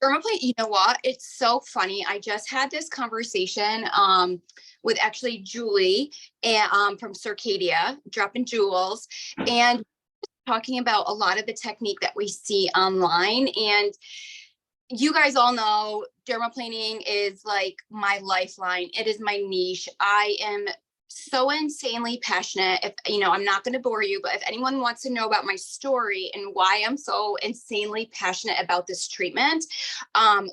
Dermaplane, you know what? It's so funny. I just had this conversation with actually Julie and from Circadia, dropping jewels, and talking about a lot of the technique that we see online. And you guys all know dermaplaning is like my lifeline. It is my niche. I am so insanely passionate. If you know, I'm not going to bore you, but if anyone wants to know about my story and why I'm so insanely passionate about this treatment,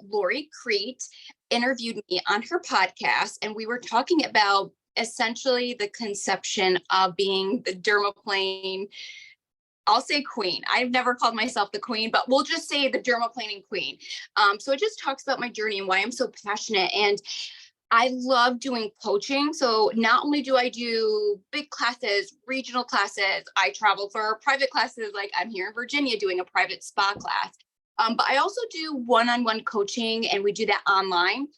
Lori Crete interviewed me on her podcast, and we were talking about essentially the conception of being the dermaplane. I'll say queen. I've never called myself the queen, but we'll just say the dermaplaning queen. So it just talks about my journey and why I'm so passionate. And I love doing coaching. So not only do I do big classes, regional classes, I travel for private classes, like I'm here in Virginia doing a private spa class. But I also do one-on-one coaching, and we do that online.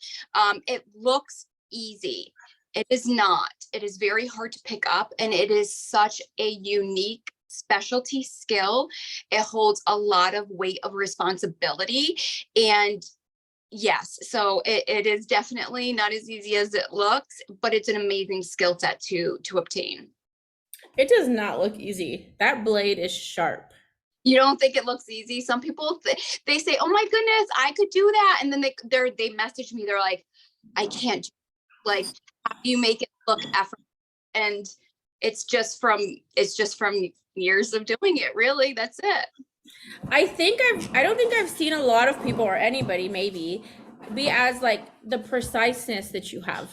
It looks easy. It is not. It is very hard to pick up, and it is such a unique specialty skill. It holds a lot of weight of responsibility. And yes, so it is definitely not as easy as it looks, but it's an amazing skill set to obtain. It does not look easy. That blade is sharp. You don't think it looks easy? Some people they say, "Oh my goodness, I could do that," and then they message me. They're like, "I can't." Like, how do you make it look effortless? And it's just from years of doing it. Really, that's it. I don't think I've seen a lot of people, or anybody maybe, be as like the preciseness that you have.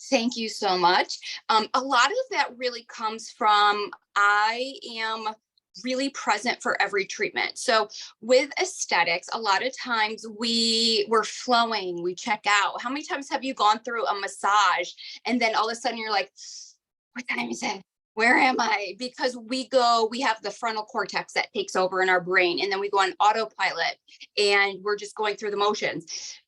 Thank you so much. A lot of that really comes from I am really present for every treatment. So with aesthetics, a lot of times we're flowing, we check out. How many times have you gone through a massage and then all of a sudden you're like, what time is it? Where am I? Because we have the frontal cortex that takes over in our brain, and then we go on autopilot and we're just going through the motions.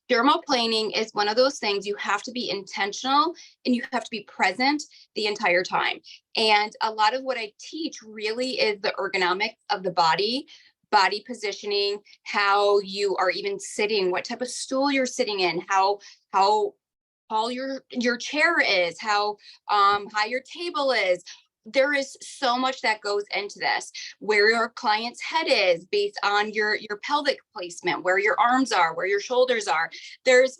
Dermaplaning is one of those things you have to be intentional and you have to be present the entire time. And a lot of what I teach really is the ergonomics of the body positioning, how you are even sitting, what type of stool you're sitting in, how tall your chair is, how high your table is. There is so much that goes into this, where your client's head is based on your pelvic placement, where your arms are, where your shoulders are.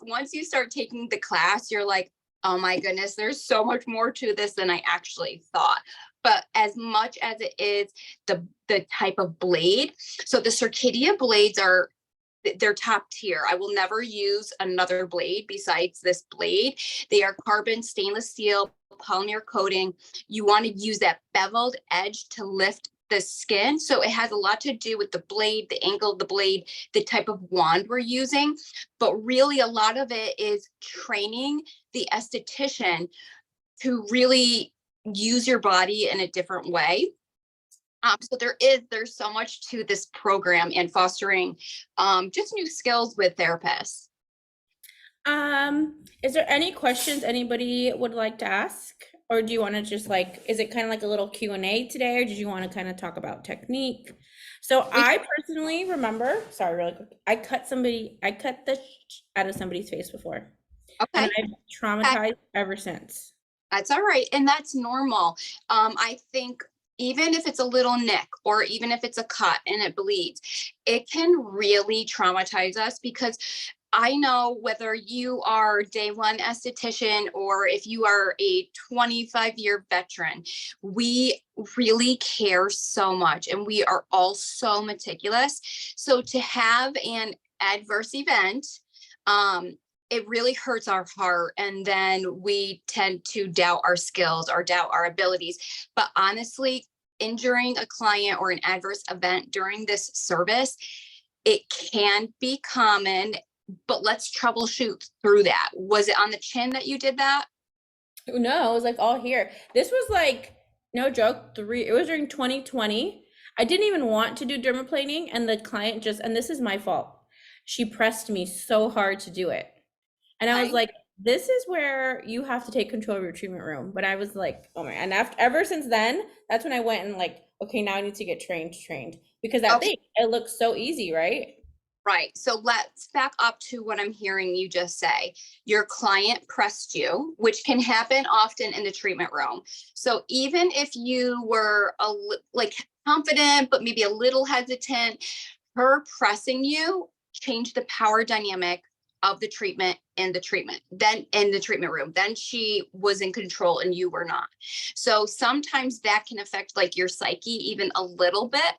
Once you start taking the class, you're like, oh my goodness, there's so much more to this than I actually thought. But as much as it is the type of blade, so the Circadia blades they're top tier. I will never use another blade besides this blade. They are carbon stainless steel polymer coating. You want to use that beveled edge to lift the skin. So it has a lot to do with the blade, the angle of the blade, the type of wand we're using. But really a lot of it is training the esthetician to really use your body in a different way. So there's so much to this program and fostering just new skills with therapists. Is there any questions anybody would like to ask? Or do you want to just like, is it kind of like a little Q&A today, or did you want to kind of talk about technique? So I personally remember, sorry, really quick, I cut the out of somebody's face before. Okay. And I'm traumatized ever since. That's all right. And that's normal. I think even if it's a little nick or even if it's a cut and it bleeds, it can really traumatize us, because I know whether you are day one esthetician or if you are a 25-year veteran, we really care so much and we are all so meticulous. So to have an adverse event, it really hurts our heart, and then we tend to doubt our skills or doubt our abilities. But honestly, injuring a client or an adverse event during this service, it can be common, but let's troubleshoot through that. Was it on the chin that you did that? No, it was like all here. This was like, no joke, it was during 2020. I didn't even want to do dermaplaning, and the client and this is my fault, she pressed me so hard to do it. And I was like, this is where you have to take control of your treatment room. But I was like, oh my, and ever since then, that's when I went and like, okay, now I need to get trained, because that thing, it looks so easy, right? Right. So let's back up to what I'm hearing you just say. Your client pressed you, which can happen often in the treatment room. So even if you were like confident, but maybe a little hesitant, her pressing you changed the power dynamic of the treatment then in the treatment room. Then she was in control and you were not. So sometimes that can affect like your psyche even a little bit.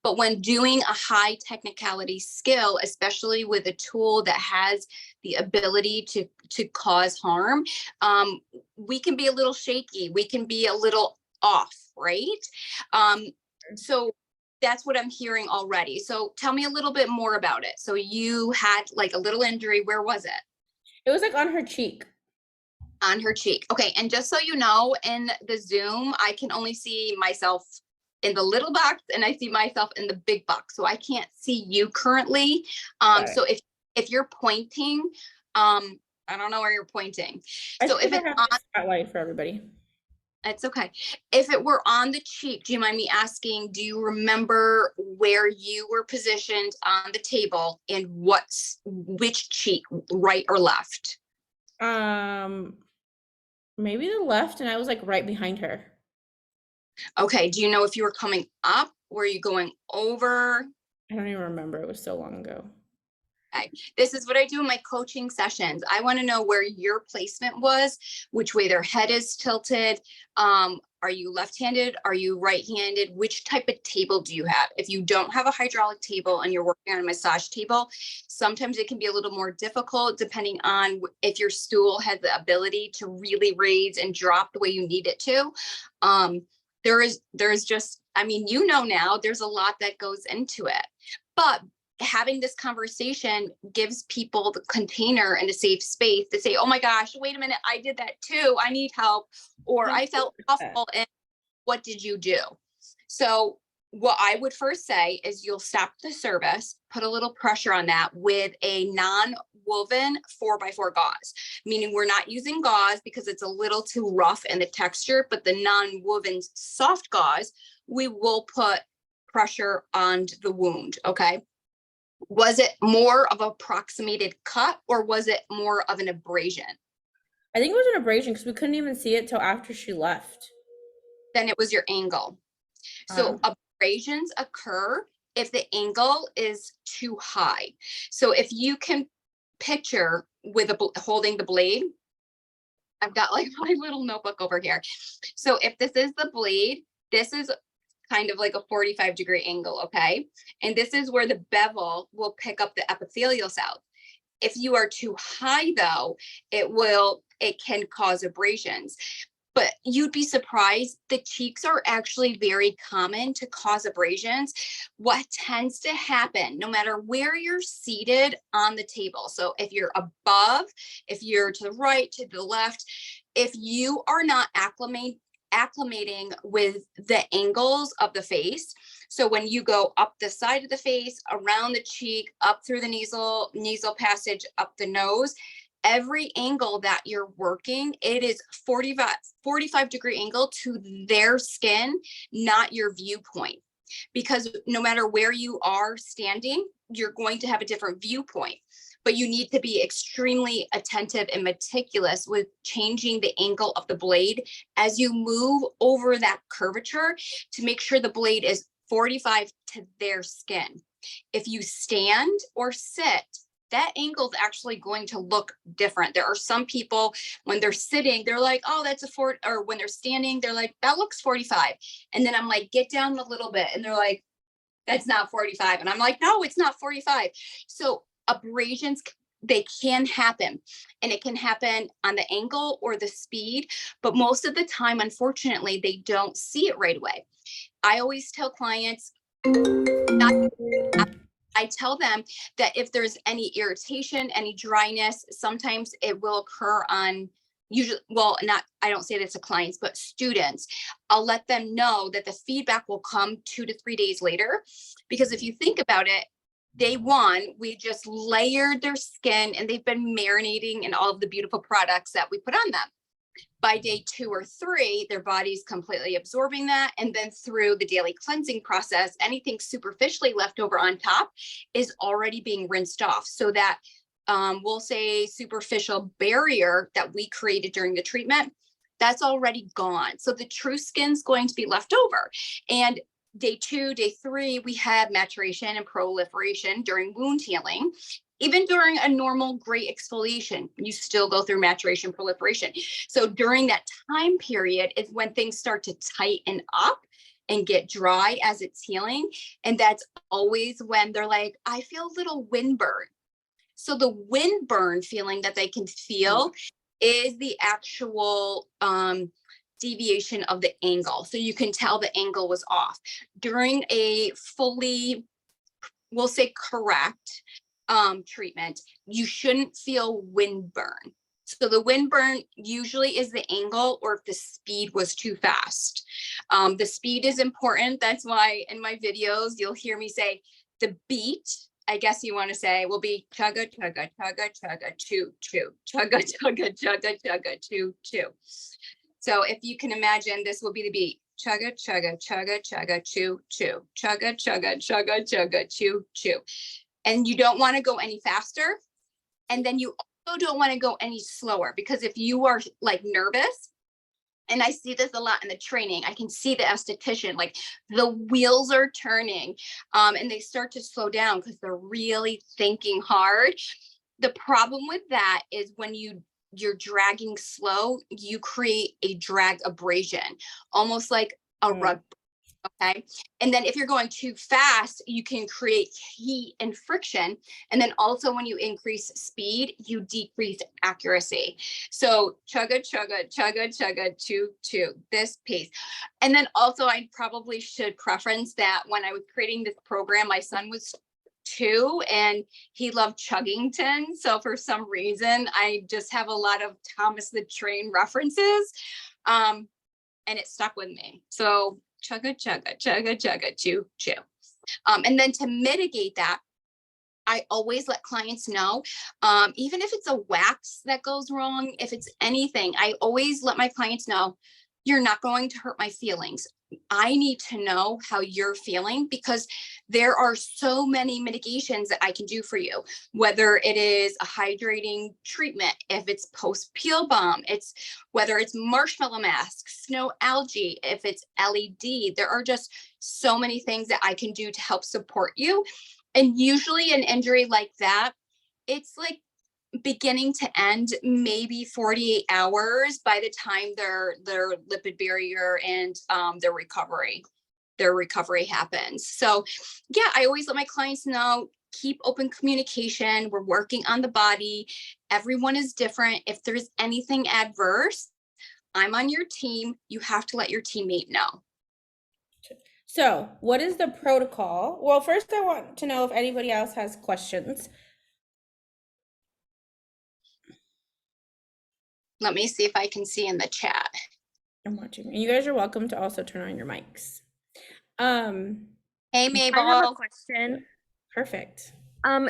But when doing a high technicality skill, especially with a tool that has the ability to cause harm, we can be a little shaky. We can be a little off, right? So that's what I'm hearing already. So tell me a little bit more about it. So you had like a little injury. Where was it? It was like on her cheek. On her cheek. Okay. And just so you know, in the Zoom, I can only see myself in the little box and I see myself in the big box. So I can't see you currently. So if you're pointing, I don't know where you're pointing. So if it's on, spotlight for everybody. it's okay. If it were on the cheek, do you mind me asking, do you remember where you were positioned on the table and which cheek, right or left? Maybe the left, and I was like right behind her. Okay. Do you know if you were coming up? Were you going over? I don't even remember. It was so long ago. Okay. This is what I do in my coaching sessions. I want to know where your placement was, which way their head is tilted. Are you left-handed? Are you right-handed? Which type of table do you have? If you don't have a hydraulic table and you're working on a massage table, sometimes it can be a little more difficult depending on if your stool has the ability to really raise and drop the way you need it to. There is just, I mean, you know now, there's a lot that goes into it. But having this conversation gives people the container and a safe space to say, oh my gosh, wait a minute, I did that too. I need help. Or I felt awful. And what did you do? So what I would first say is you'll stop the service, put a little pressure on that with a non-woven 4x4 gauze, meaning we're not using gauze because it's a little too rough in the texture, but the non-woven soft gauze, we will put pressure on the wound, okay? Was it more of an approximated cut or was it more of an abrasion? I think it was an abrasion because we couldn't even see it till after she left. Then it was your angle. So abrasions occur if the angle is too high. So if you can picture with holding the blade, I've got like my little notebook over here. So if this is the blade, this is kind of like a 45-degree angle, okay? And this is where the bevel will pick up the epithelial cells. If you are too high though, it can cause abrasions. But you'd be surprised, the cheeks are actually very common to cause abrasions. What tends to happen, no matter where you're seated on the table, so if you're above, if you're to the right, to the left, if you are not acclimating with the angles of the face. So when you go up the side of the face, around the cheek, up through the nasal passage, up the nose, every angle that you're working, it is 45-degree angle to their skin, not your viewpoint. Because no matter where you are standing, you're going to have a different viewpoint. But you need to be extremely attentive and meticulous with changing the angle of the blade as you move over that curvature to make sure the blade is 45 to their skin. If you stand or sit, that angle is actually going to look different. There are some people, when they're sitting, they're like, oh, that's a 40, or when they're standing, they're like, that looks 45. And then I'm like, get down a little bit. And they're like, that's not 45. And I'm like, no, it's not 45. So abrasions, they can happen, and it can happen on the angle or the speed, but most of the time, unfortunately, they don't see it right away. I always tell clients, I tell them that if there's any irritation, any dryness, sometimes it will occur on usually, well, not, I don't say this to clients, but students. I'll let them know that the feedback will come 2 to 3 days later, because if you think about it, day one, we just layered their skin and they've been marinating in all of the beautiful products that we put on them. By day 2 or 3, their body's completely absorbing that. And then through the daily cleansing process, anything superficially left over on top is already being rinsed off. So that we'll say superficial barrier that we created during the treatment, that's already gone. So the true skin's going to be left over. And day 2, day 3, we had maturation and proliferation during wound healing. Even during a normal great exfoliation, you still go through maturation, proliferation. So during that time period is when things start to tighten up and get dry as it's healing. And that's always when they're like, I feel a little windburn. So the windburn feeling that they can feel is the actual deviation of the angle. So you can tell the angle was off. During a fully, we'll say correct treatment, you shouldn't feel windburn. So the windburn usually is the angle or if the speed was too fast. The speed is important. That's why in my videos, you'll hear me say the beat, I guess you want to say, will be chugga, chugga, chugga, chugga, chew, chew, chugga, chugga, chugga, chugga, chew, chew. So if you can imagine, this will be the beat. Chugga, chugga, chugga, chugga, chew, chew, chugga, chugga, chugga, chugga, chew, chew. And you don't want to go any faster. And then you also don't want to go any slower, because if you are like nervous, and I see this a lot in the training, I can see the esthetician, like the wheels are turning and they start to slow down because they're really thinking hard. The problem with that is when you're dragging slow, you create a drag abrasion, almost like a rug. Okay. And then if you're going too fast, you can create heat and friction. And then also when you increase speed, you decrease accuracy. So chugga, chugga, chugga, chugga, chew, chew, this pace. And then also I probably should preference that when I was creating this program, my son was 2 and he loved Chuggington. So for some reason, I just have a lot of Thomas the Train references and it stuck with me. So chugga, chugga, chugga, chugga, chew, chew. And then to mitigate that, I always let clients know, even if it's a wax that goes wrong, if it's anything, I always let my clients know, you're not going to hurt my feelings. I need to know how you're feeling because there are so many mitigations that I can do for you, whether it is a hydrating treatment, if it's post peel balm, it's whether it's marshmallow mask, snow algae, if it's LED, there are just so many things that I can do to help support you. And usually an injury like that, it's like beginning to end maybe 48 hours by the time their lipid barrier and their recovery happens. So yeah, I always let my clients know, keep open communication. We're working on the body. Everyone is different. If there's anything adverse, I'm on your team. You have to let your teammate know. So what is the protocol? Well, first I want to know if anybody else has questions. Let me see if I can see in the chat. I'm watching. And you guys are welcome to also turn on your mics. Hey, Mabel. I have a question. Perfect.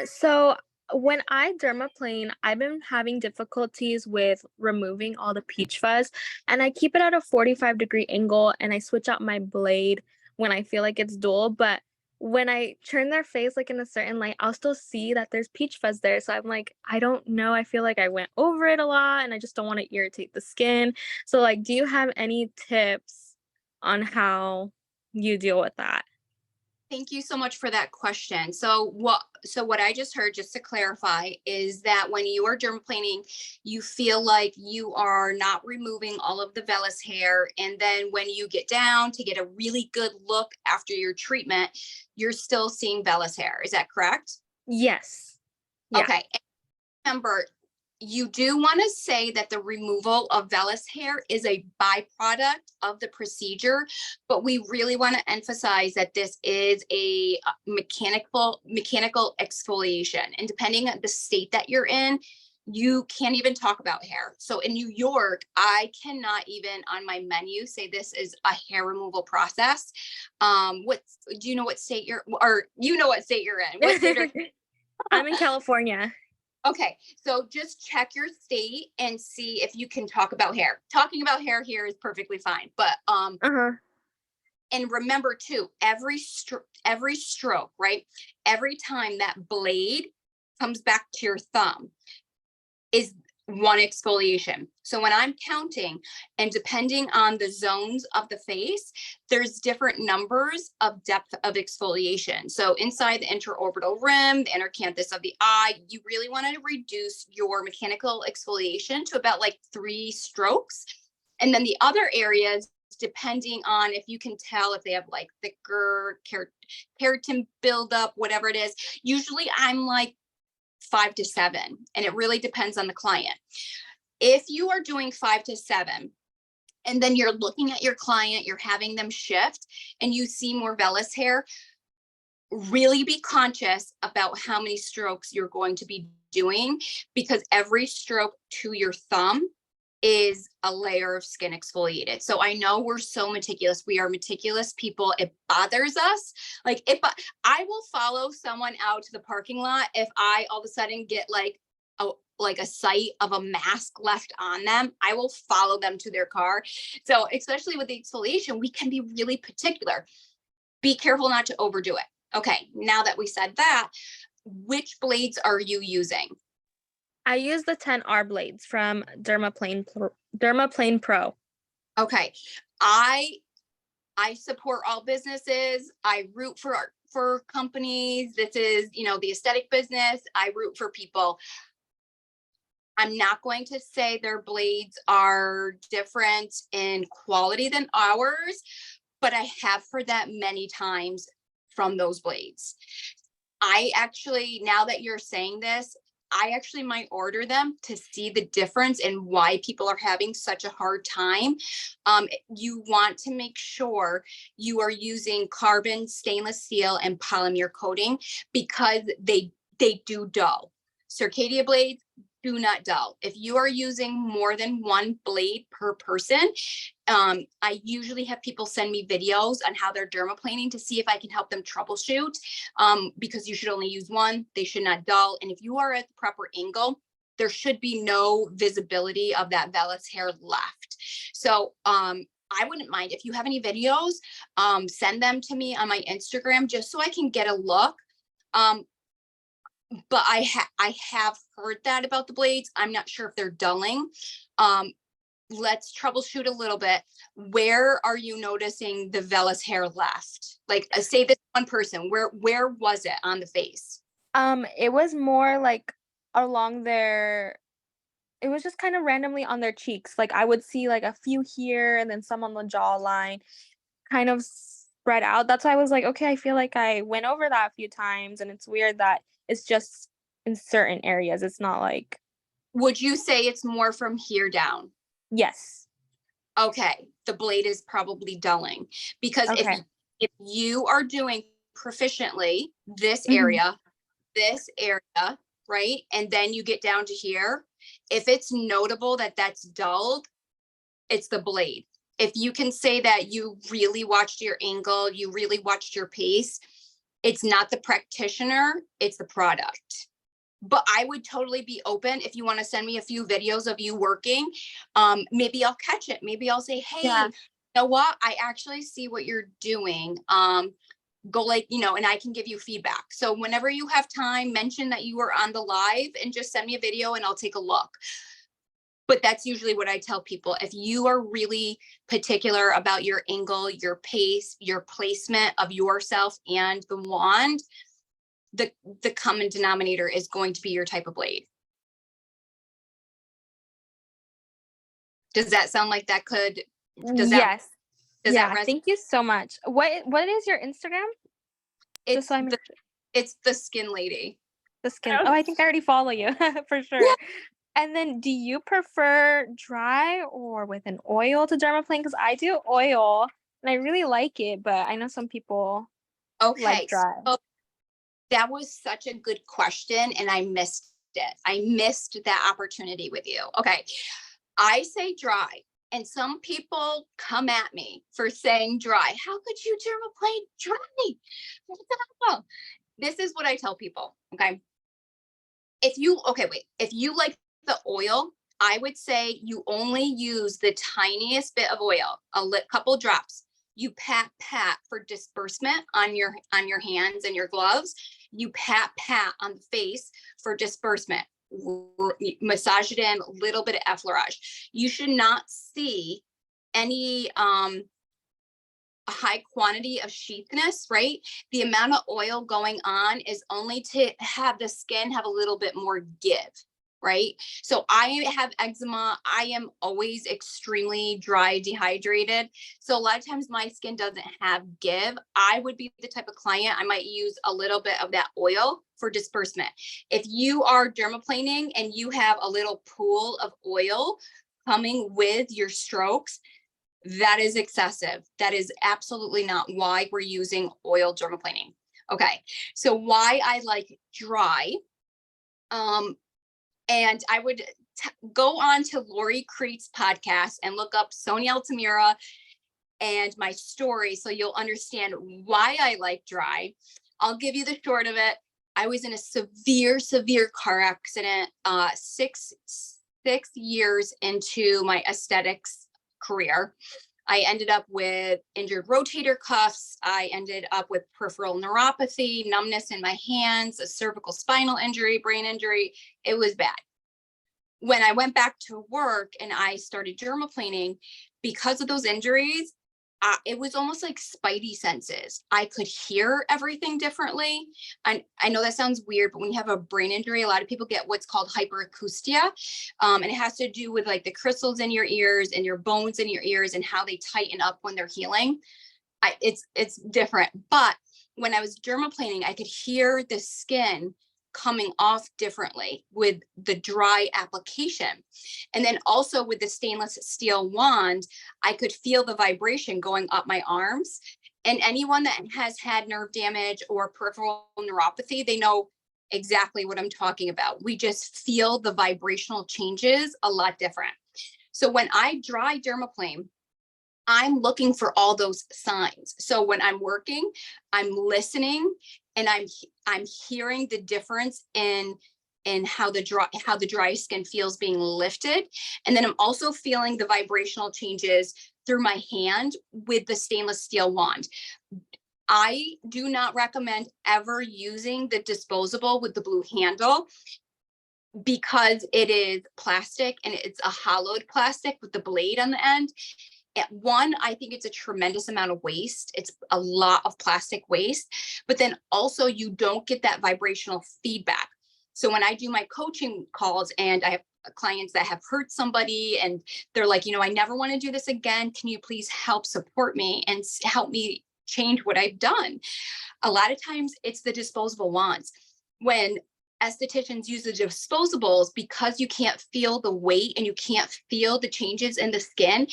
So when I dermaplane, I've been having difficulties with removing all the peach fuzz, and I keep it at a 45-degree angle, and I switch out my blade when I feel like it's dull. But when I turn their face like in a certain light, I'll still see that there's peach fuzz there. So I'm like, I don't know. I feel like I went over it a lot, and I just don't want to irritate the skin. So like, do you have any tips on how you deal with that? Thank you so much for that question. So what I just heard, just to clarify, is that when you are dermaplaning, you feel like you are not removing all of the vellus hair. And then when you get down to get a really good look after your treatment, you're still seeing vellus hair. Is that correct? Yes. Yeah. Okay. And remember, you do want to say that the removal of vellus hair is a byproduct of the procedure, but we really want to emphasize that this is a mechanical exfoliation. And depending on the state that you're in, you can't even talk about hair. So in New York, I cannot even on my menu say this is a hair removal process. Do you know what state you're in? What state are I'm in California. Okay, so just check your state and see if you can talk about hair. Talking about hair here is perfectly fine, but Uh-huh. and remember too, every stroke, right? Every time that blade comes back to your thumb is one exfoliation. So when I'm counting, and depending on the zones of the face, there's different numbers of depth of exfoliation. So inside the interorbital rim, the inner canthus of the eye, you really want to reduce your mechanical exfoliation to about like 3 strokes. And then the other areas, depending on if you can tell if they have like thicker keratin buildup, whatever it is, usually I'm like 5 to 7, and it really depends on the client. If you are doing 5 to 7, and then you're looking at your client, you're having them shift, and you see more vellus hair, really be conscious about how many strokes you're going to be doing, because every stroke to your thumb is a layer of skin exfoliated. So I know we're so meticulous. We are meticulous people. It bothers us. Like I will follow someone out to the parking lot if I all of a sudden get like a sight of a mask left on them. I will follow them to their car. So especially with the exfoliation, we can be really particular. Be careful not to overdo it. Okay, now that we said that, which blades are you using? I use the 10R blades from Dermaplane Pro. Okay. I support all businesses. I root for companies. This is, the aesthetic business. I root for people. I'm not going to say their blades are different in quality than ours, but I have heard that many times from those blades. I actually, now that you're saying this, I actually might order them to see the difference and why people are having such a hard time. You want to make sure you are using carbon, stainless steel, and polymer coating, because they do dull. Circadia blades do not dull. If you are using more than one blade per person, I usually have people send me videos on how they're dermaplaning to see if I can help them troubleshoot, because you should only use one. They should not dull. And if you are at the proper angle, there should be no visibility of that vellus hair left. So I wouldn't mind if you have any videos, send them to me on my Instagram just so I can get a look. But I have heard that about the blades. I'm not sure if they're dulling. Let's troubleshoot a little bit. Where are you noticing the vellus hair left? Like, say this one person, where was it on the face? It was more like along it was just kind of randomly on their cheeks. Like I would see like a few here and then some on the jawline, kind of spread out. That's why I was like, okay, I feel like I went over that a few times, and it's weird that it's just in certain areas. It's not like, Would you say it's more from here down? yes. Okay, the blade is probably dulling, because Okay. if you are doing proficiently this Mhm. area, right, and then you get down to here, if it's notable that that's dulled, it's the blade. If you can say that you really watched your angle, you really watched your pace, it's not the practitioner, it's the product. But I would totally be open if you want to send me a few videos of you working. Maybe I'll catch it. Maybe I'll say, hey, Yeah. you know what? I actually see what you're doing. Go and I can give you feedback. So whenever you have time, mention that you were on the live and just send me a video and I'll take a look. But that's usually what I tell people. If you are really particular about your angle, your pace, your placement of yourself and the wand, the common denominator is going to be your type of blade. Does that sound like that could, Yes. does that Yeah. resonate? Thank you so much. What is your Instagram? Just so I'm It's the skin lady. the skin. Oh, I think I already follow you for sure. And then do you prefer dry or with an oil to dermaplane? Because I do oil and I really like it, but I know some people like Okay, dry. so that was such a good question and I missed it. I missed that opportunity with you. Okay, I say dry, and some people come at me for saying dry. How could you dermaplane dry? This is what I tell people. Okay, if you, okay, wait, if you like the oil, I would say you only use the tiniest bit of oil, couple drops. You pat for disbursement on your hands and your gloves. You pat on the face for disbursement. Massage it in, a little bit of effleurage. You should not see any a high quantity of sheathness, right? The amount of oil going on is only to have the skin have a little bit more give, right? So I have eczema. I am always extremely dry, dehydrated. So a lot of times my skin doesn't have give. I would be the type of client, I might use a little bit of that oil for disbursement. If you are dermaplaning and you have a little pool of oil coming with your strokes, that is excessive. That is absolutely not why we're using oil dermaplaning. Okay, so why I like dry. And I would go on to Lori Crete's podcast and look up Sonia Altamura and my story, so you'll understand why I like dry. I'll give you the short of it. I was in a severe car accident 6 years into my aesthetics career. I ended up with injured rotator cuffs. I ended up with peripheral neuropathy, numbness in my hands, a cervical spinal injury, brain injury. It was bad. When I went back to work and I started dermaplaning, because of those injuries, it was almost like spidey senses. I could hear everything differently. And I know that sounds weird, but when you have a brain injury, a lot of people get what's called hyperacoustia. And it has to do with like the crystals in your ears and your bones in your ears and how they tighten up when they're healing. It's different. But when I was dermaplaning, I could hear the skin coming off differently with the dry application. And then also with the stainless steel wand, I could feel the vibration going up my arms. And anyone that has had nerve damage or peripheral neuropathy, they know exactly what I'm talking about. We just feel the vibrational changes a lot different. So when I dry dermaplane, I'm looking for all those signs. So when I'm working, I'm listening and I'm hearing the difference in how the dry skin feels being lifted. And then I'm also feeling the vibrational changes through my hand with the stainless steel wand. I do not recommend ever using the disposable with the blue handle because it is plastic and it's a hollowed plastic with the blade on the end. One, I think it's a tremendous amount of waste. It's a lot of plastic waste, but then also you don't get that vibrational feedback. So when I do my coaching calls and I have clients that have hurt somebody and they're like, I never want to do this again. Can you please help support me and help me change what I've done? A lot of times it's the disposable wands. When estheticians use the disposables, because you can't feel the weight and you can't feel the changes in the skin,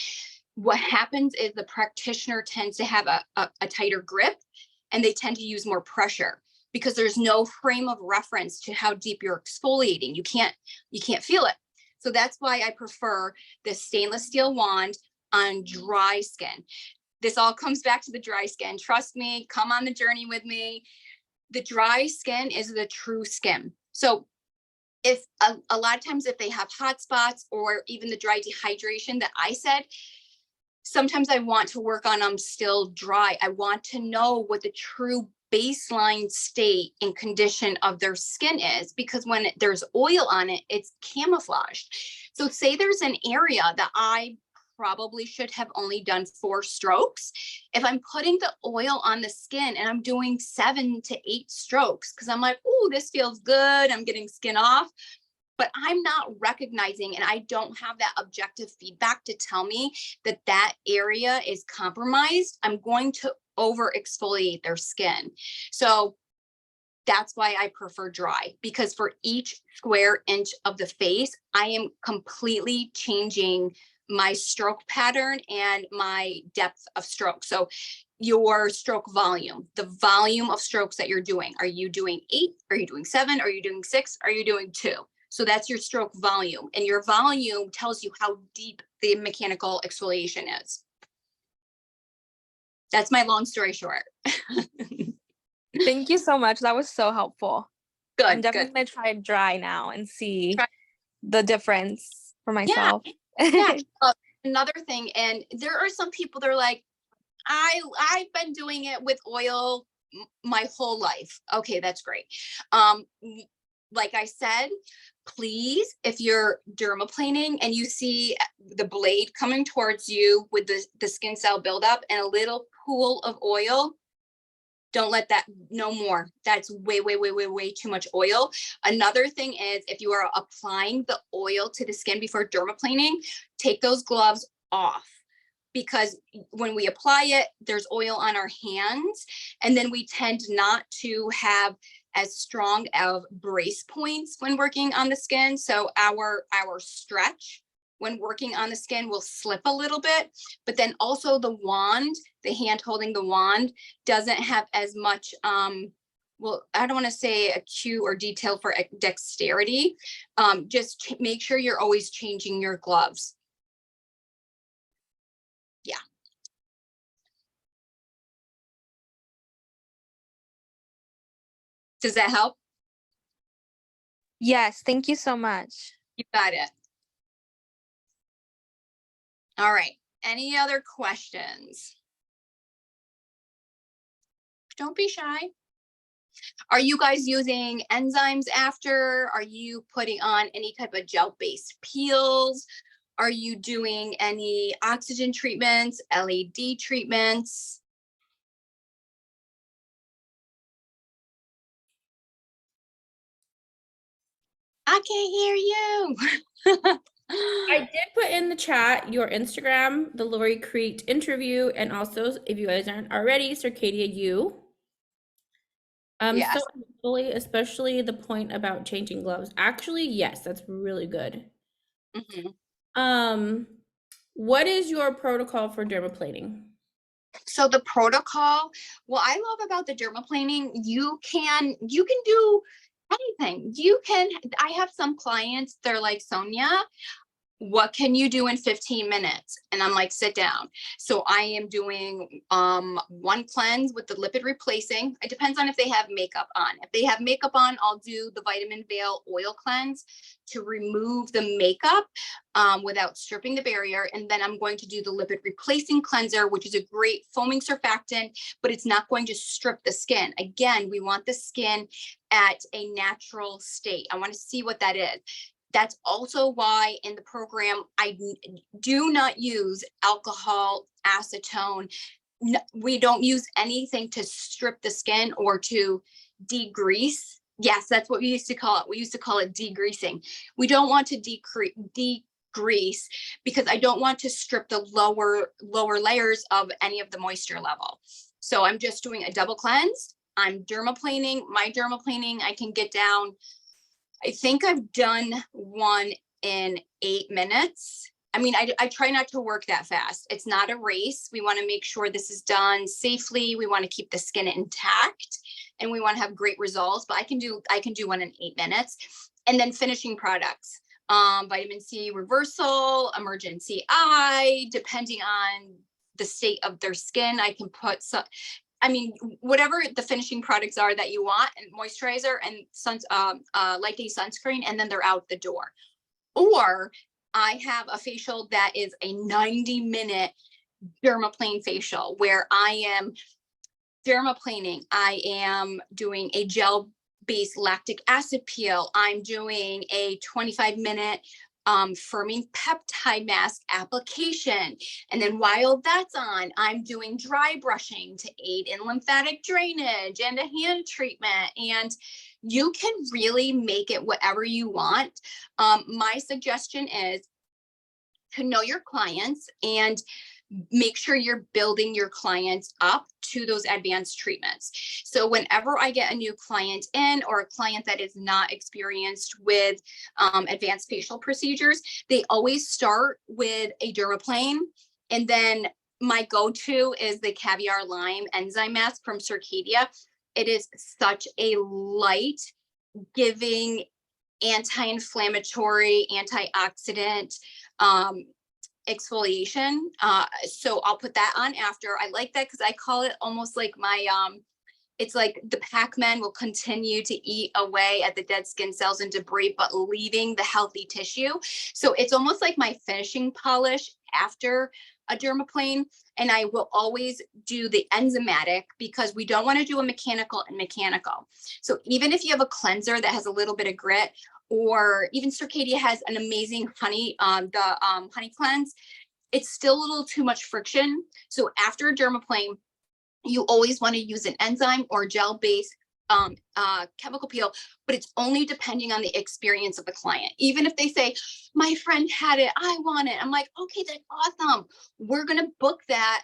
what happens is the practitioner tends to have a tighter grip and they tend to use more pressure because there's no frame of reference to how deep you're exfoliating. You can't feel it. So that's why I prefer the stainless steel wand on dry skin. This all comes back to the dry skin. Trust me, come on the journey with me. The dry skin is the true skin. So if a lot of times if they have hot spots or even the dry dehydration that I said, sometimes I want to work on them still dry. I want to know what the true baseline state and condition of their skin is, because when there's oil on it, it's camouflaged. So say there's an area that I probably should have only done 4 strokes. If I'm putting the oil on the skin and I'm doing 7 to 8 strokes, because I'm like, oh, this feels good, I'm getting skin off, but I'm not recognizing and I don't have that objective feedback to tell me that that area is compromised, I'm going to over exfoliate their skin. So that's why I prefer dry, because for each square inch of the face, I am completely changing my stroke pattern and my depth of stroke. So your stroke volume, the volume of strokes that you're doing. Are you doing 8? Are you doing 7? Are you doing 6? Are you doing 2? So that's your stroke volume, and your volume tells you how deep the mechanical exfoliation is. That's my long story short. Thank you so much. That was so helpful. I'm Good, definitely good. gonna try it dry now and see Try- the difference for Yeah, myself. yeah. Another thing, and there are some people that are like, I've been doing it with oil my whole life. Okay, that's great. Like I said, please, if you're dermaplaning and you see the blade coming towards you with the skin cell buildup and a little pool of oil, don't let that, no more. That's way, way, way, way, way too much oil. Another thing is, if you are applying the oil to the skin before dermaplaning, take those gloves off, because when we apply it, there's oil on our hands, and then we tend not to have as strong of brace points when working on the skin. So our stretch when working on the skin will slip a little bit, but then also the wand, the hand holding the wand, doesn't have as much, well, I don't want to say acute or detail for dexterity. Just make sure you're always changing your gloves. Yeah. Does that help? Yes, thank you so much. You got it. All right. Any other questions? Don't be shy. Are you guys using enzymes after? Are you putting on any type of gel-based peels? Are you doing any oxygen treatments, LED treatments? I can't hear you. I did put in the chat your Instagram, the Lori Crete interview, and also, if you guys aren't already, Circadia U. So Yes. fully, especially the point about changing gloves. Actually, yes, that's really good. Mhm. What is your protocol for dermaplaning? So the protocol, what I love about the dermaplaning, you can do anything. I have some clients, they're like, Sonia, what can you do in 15 minutes? And I'm like, sit down. So I am doing one cleanse with the lipid replacing. It depends on if they have makeup on. If they have makeup on, I'll do the vitamin veil oil cleanse to remove the makeup without stripping the barrier. And then I'm going to do the lipid replacing cleanser, which is a great foaming surfactant, but it's not going to strip the skin. Again, we want the skin at a natural state. I want to see what that is. That's also why in the program, I do not use alcohol, acetone. We don't use anything to strip the skin or to degrease. Yes, that's what we used to call it. We used to call it degreasing. We don't want to degrease because I don't want to strip the lower layers of any of the moisture level. So I'm just doing a double cleanse. I'm dermaplaning. My dermaplaning, I can get down, I think I've done one in 8 minutes. I mean, I try not to work that fast. It's not a race. We want to make sure this is done safely. We want to keep the skin intact and we want to have great results, but I can do one in 8 minutes. And then finishing products, vitamin C reversal, emergency eye, depending on the state of their skin, I can put some, I mean, whatever the finishing products are that you want, and moisturizer and light day sunscreen, and then they're out the door. Or I have a facial that is a 90-minute dermaplane facial where I am dermaplaning. I am doing a gel-based lactic acid peel. I'm doing a 25-minute firming peptide mask application. And then while that's on, I'm doing dry brushing to aid in lymphatic drainage and a hand treatment. And you can really make it whatever you want. My suggestion is to know your clients and make sure you're building your clients up to those advanced treatments. So whenever I get a new client in or a client that is not experienced with advanced facial procedures, they always start with a dermaplane. And then my go-to is the caviar lime enzyme mask from Circadia. It is such a light giving anti-inflammatory, antioxidant exfoliation. So I'll put that on after. I like that because I call it almost like my it's like the Pac-Man will continue to eat away at the dead skin cells and debris, but leaving the healthy tissue. So it's almost like my finishing polish after a dermaplane. And I will always do the enzymatic because we don't want to do a mechanical and mechanical. So even if you have a cleanser that has a little bit of grit, or even Circadia has an amazing honey, honey cleanse, it's still a little too much friction. So after a dermaplane, you always want to use an enzyme or gel-based chemical peel, but it's only depending on the experience of the client. Even if they say, my friend had it, I want it. I'm like, okay, that's awesome. We're going to book that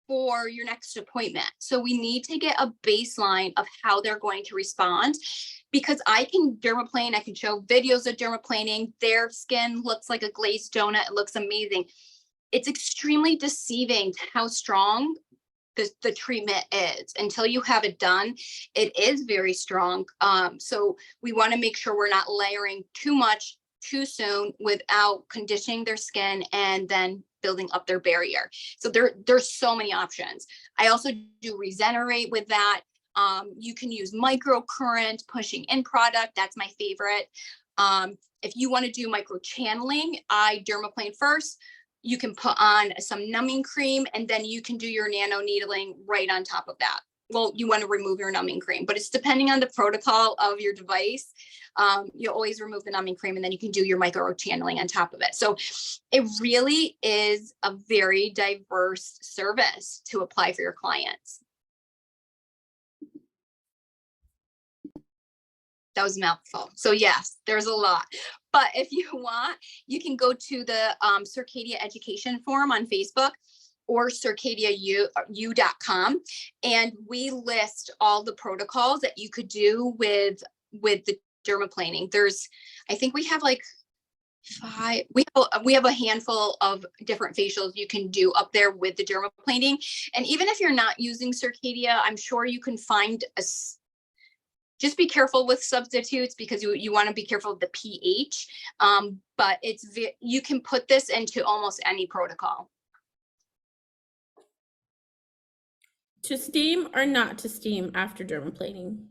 for your next appointment. So we need to get a baseline of how they're going to respond, because I can dermaplane, I can show videos of dermaplaning. Their skin looks like a glazed donut. It looks amazing. It's extremely deceiving how strong the treatment is until you have it done. It is very strong. So we want to make sure we're not layering too much too soon without conditioning their skin and then building up their barrier. So there's so many options. I also do regenerate with that. You can use microcurrent pushing in product. That's my favorite. If you want to do micro channeling, I dermaplane first. You can put on some numbing cream, and then you can do your nano needling right on top of that. Well, you want to remove your numbing cream, but it's depending on the protocol of your device. You always remove the numbing cream, and then you can do your micro channeling on top of it. So it really is a very diverse service to apply for your clients. That was a mouthful. So yes, there's a lot. But if you want, you can go to the Circadia Education Forum on Facebook or circadiau.com, and we list all the protocols that you could do with the dermaplaning. There's, I think we have like 5. We have a handful of different facials you can do up there with the dermaplaning. And even if you're not using Circadia, I'm sure you can find a. Just be careful with substitutes, because you want to be careful with the pH. But you can put this into almost any protocol. To steam or not to steam after dermaplaning?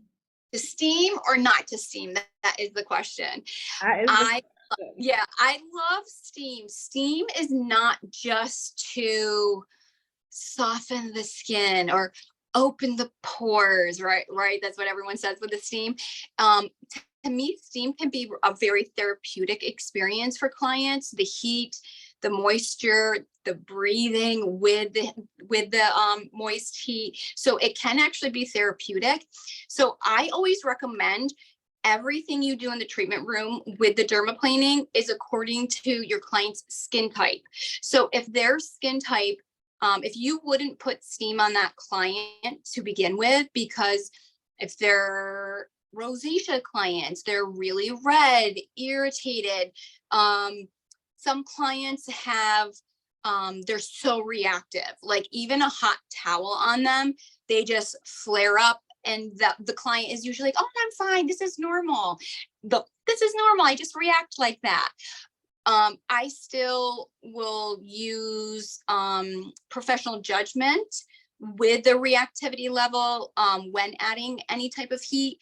To steam or not to steam? That is the question. I love steam. Steam is not just to soften the skin or open the pores, right? That's what everyone says with the steam. To me, steam can be a very therapeutic experience for clients. The heat, the moisture, the breathing with the moist heat. So it can actually be therapeutic. So I always recommend everything you do in the treatment room with the dermaplaning is according to your client's skin type. So if their skin type, if you wouldn't put steam on that client to begin with, because if they're rosacea clients, they're really red, irritated. Some clients have, they're so reactive, like even a hot towel on them, they just flare up, and the client is usually like, oh, I'm fine, this is normal. This is normal, I just react like that. I still will use professional judgment with the reactivity level when adding any type of heat.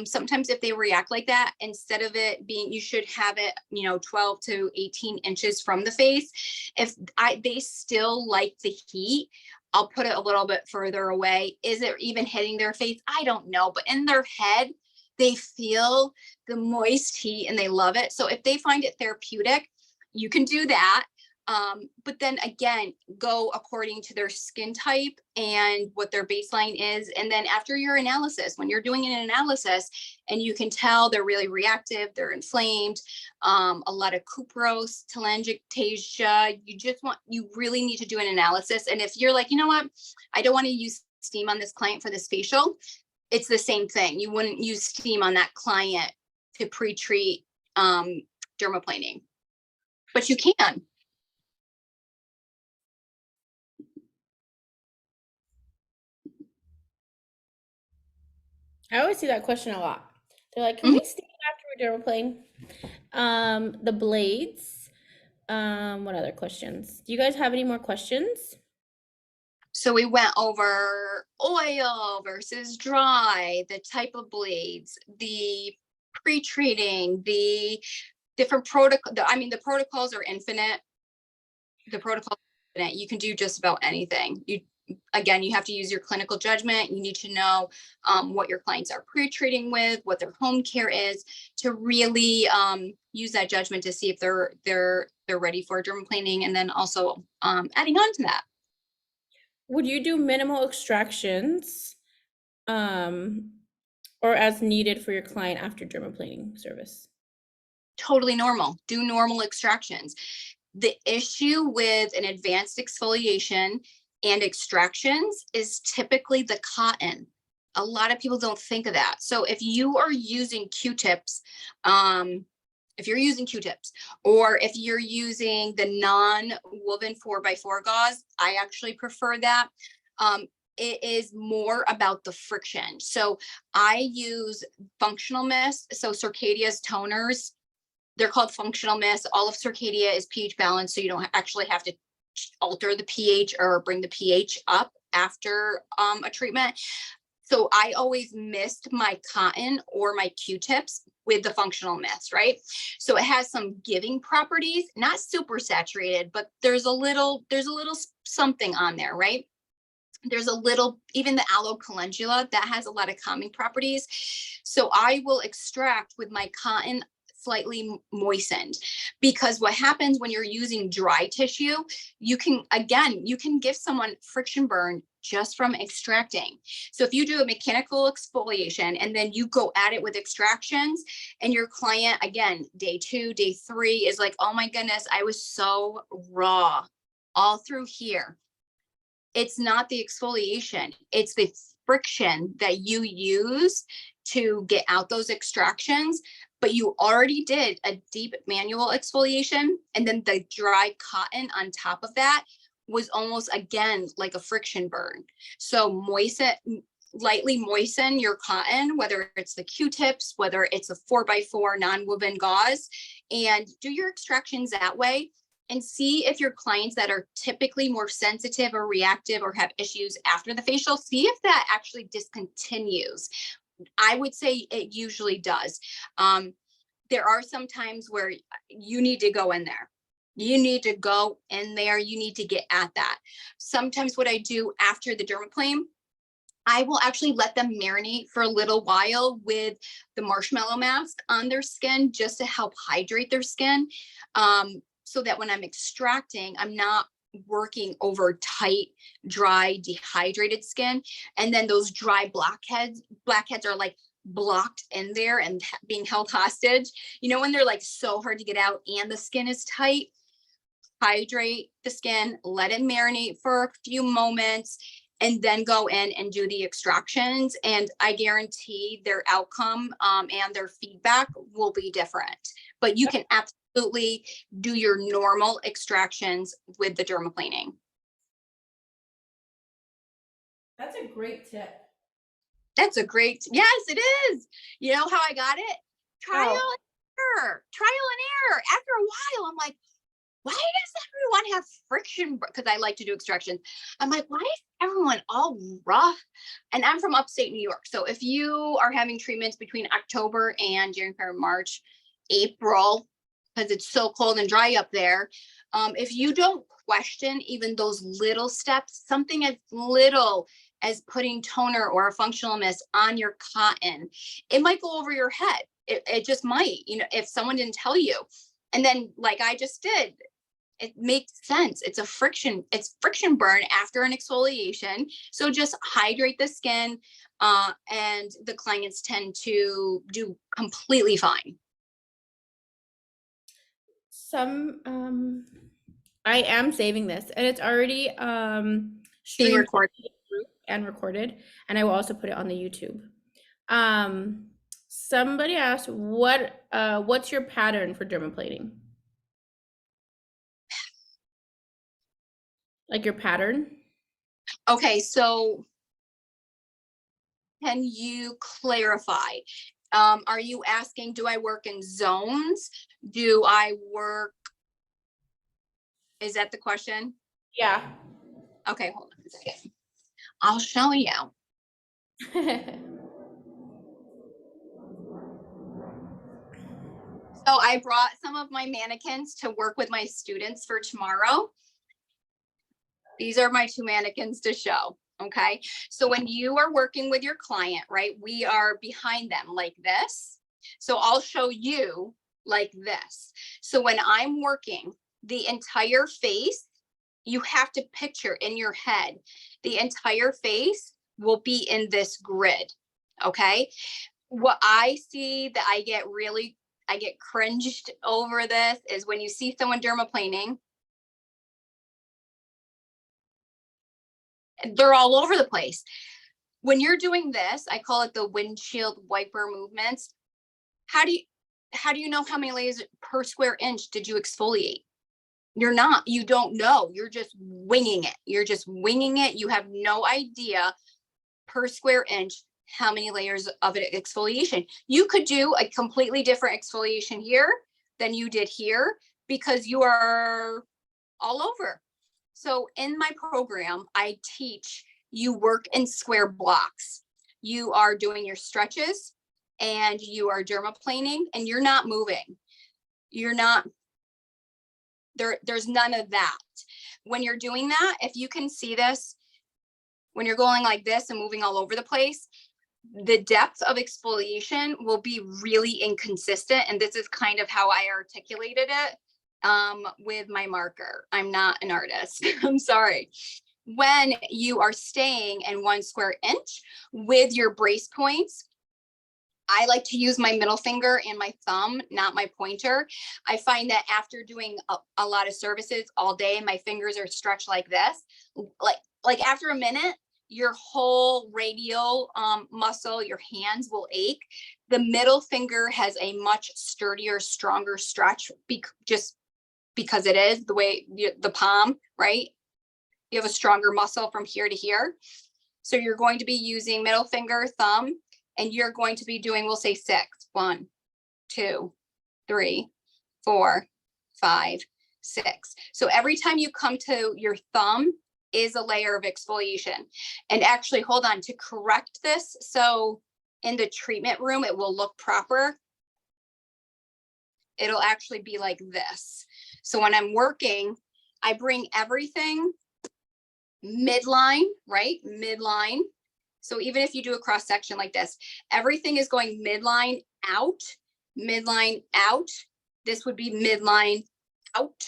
Sometimes if they react like that, instead of it being, you should have it, 12 to 18 inches from the face. If they still like the heat, I'll put it a little bit further away. Is it even hitting their face? I don't know, but in their head, they feel the moist heat and they love it. So if they find it therapeutic, you can do that. But then again, go according to their skin type and what their baseline is. And then after your analysis, when you're doing an analysis and you can tell they're really reactive, they're inflamed, a lot of cuprose, telangiectasia, you really need to do an analysis. And if you're like, you know what, I don't want to use steam on this client for this facial, it's the same thing. You wouldn't use steam on that client to pre-treat dermaplaning, but you can. I always see that question a lot. They're like, can we steam after we dermaplane? The blades. What other questions? Do you guys have any more questions? So we went over oil versus dry, the type of blades, the pre-treating, the different protocol. I mean, the protocols are infinite. The protocol is infinite. You can do just about anything. Again, you have to use your clinical judgment. You need to know what your clients are pre-treating with, what their home care is, to really use that judgment to see if they're ready for dermaplaning, and then also adding on to that. Would you do minimal extractions or as needed for your client after dermaplaning service? Totally normal. Do normal extractions. The issue with an advanced exfoliation and extractions is typically the cotton. A lot of people don't think of that. So if you are using Q-tips, if you're using Q-tips, or if you're using the non-woven 4x4 gauze, I actually prefer that. It is more about the friction. So I use functional mist. So Circadia's toners, they're called functional mist. All of Circadia is pH balanced, so you don't actually have to alter the pH or bring the pH up after a treatment. So I always mist my cotton or my Q-tips with the functional mist, right? So it has some giving properties, not super saturated, but there's a little something on there, right? There's a little, even the aloe calendula, that has a lot of calming properties. So I will extract with my cotton slightly moistened, because what happens when you're using dry tissue, you can give someone friction burn just from extracting. So if you do a mechanical exfoliation and then you go at it with extractions, and your client, again, day 2, day 3 is like, oh my goodness, I was so raw all through here. It's not the exfoliation, it's the friction that you use to get out those extractions. But you already did a deep manual exfoliation, and then the dry cotton on top of that was almost, again, like a friction burn. So lightly moisten your cotton, whether it's the Q-tips, whether it's a 4x4 non-woven gauze, and do your extractions that way. And see if your clients that are typically more sensitive or reactive or have issues after the facial, see if that actually discontinues. I would say it usually does. There are some times where you need to go in there. You need to go in there. You need to get at that. Sometimes what I do after the dermaplane, I will actually let them marinate for a little while with the marshmallow mask on their skin, just to help hydrate their skin. So that when I'm extracting, I'm not working over tight, dry, dehydrated skin. And then those dry blackheads are like blocked in there and being held hostage. You know, when they're like so hard to get out and the skin is tight, hydrate the skin, let it marinate for a few moments, and then go in and do the extractions. And I guarantee their outcome and their feedback will be different. But you can absolutely do your normal extractions with the dermaplaning. That's a great tip. Yes, it is. You know how I got it? Trial and error. After a while, I'm like, why does everyone have friction? Because I like to do extractions. I'm like, why is everyone all rough? And I'm from upstate New York. So if you are having treatments between October and January, March, April, because it's so cold and dry up there, if you don't question even those little steps, something as little as putting toner or a functional mist on your cotton, it might go over your head. It just might, you know, if someone didn't tell you. And then, like I just did, it makes sense. It's friction burn after an exfoliation. So just hydrate the skin, and the clients tend to do completely fine. I am saving this, and it's already Being recorded. and recorded, and I will also put it on the YouTube. Somebody asked, what's your pattern for dermaplaning? Like your pattern? Okay, so can you clarify? Are you asking, do I work in zones? Do I work? Is that the question? Yeah. Okay, hold on a second. I'll show you. So I brought some of my mannequins to work with my students for tomorrow. These are my 2 mannequins to show. Okay. So when you are working with your client, right, we are behind them like this. So I'll show you like this. So when I'm working the entire face, you have to picture in your head, the entire face will be in this grid. Okay. What I see that I get cringed over this is when you see someone dermaplaning, they're all over the place. When you're doing this, I call it the windshield wiper movements. How do you know how many layers per square inch did you exfoliate? You don't know. You're just winging it. You have no idea per square inch how many layers of exfoliation. You could do a completely different exfoliation here than you did here because you are all over. So in my program, I teach you work in square blocks. You are doing your stretches and you are dermaplaning and you're not moving. You're not, there's none of that. When you're doing that, if you can see this, when you're going like this and moving all over the place, the depth of exfoliation will be really inconsistent. And this is kind of how I articulated it with my marker. I'm not an artist. I'm sorry. When you are staying in 1 square inch with your brace points, I like to use my middle finger and my thumb, not my pointer. I find that after doing a lot of services all day, my fingers are stretched like this. Like after a minute, your whole radial muscle, your hands will ache. The middle finger has a much sturdier, stronger stretch just because it is the way the palm, right? You have a stronger muscle from here to here. So you're going to be using middle finger, thumb, and you're going to be doing, we'll say 6. 1, 2, 3, 4, 5, 6. So every time you come to your thumb is a layer of exfoliation. And actually, hold on, to correct this, so in the treatment room, it will look proper. It'll actually be like this. So when I'm working, I bring everything midline, right? Midline. So even if you do a cross section like this, everything is going midline out, midline out. This would be midline out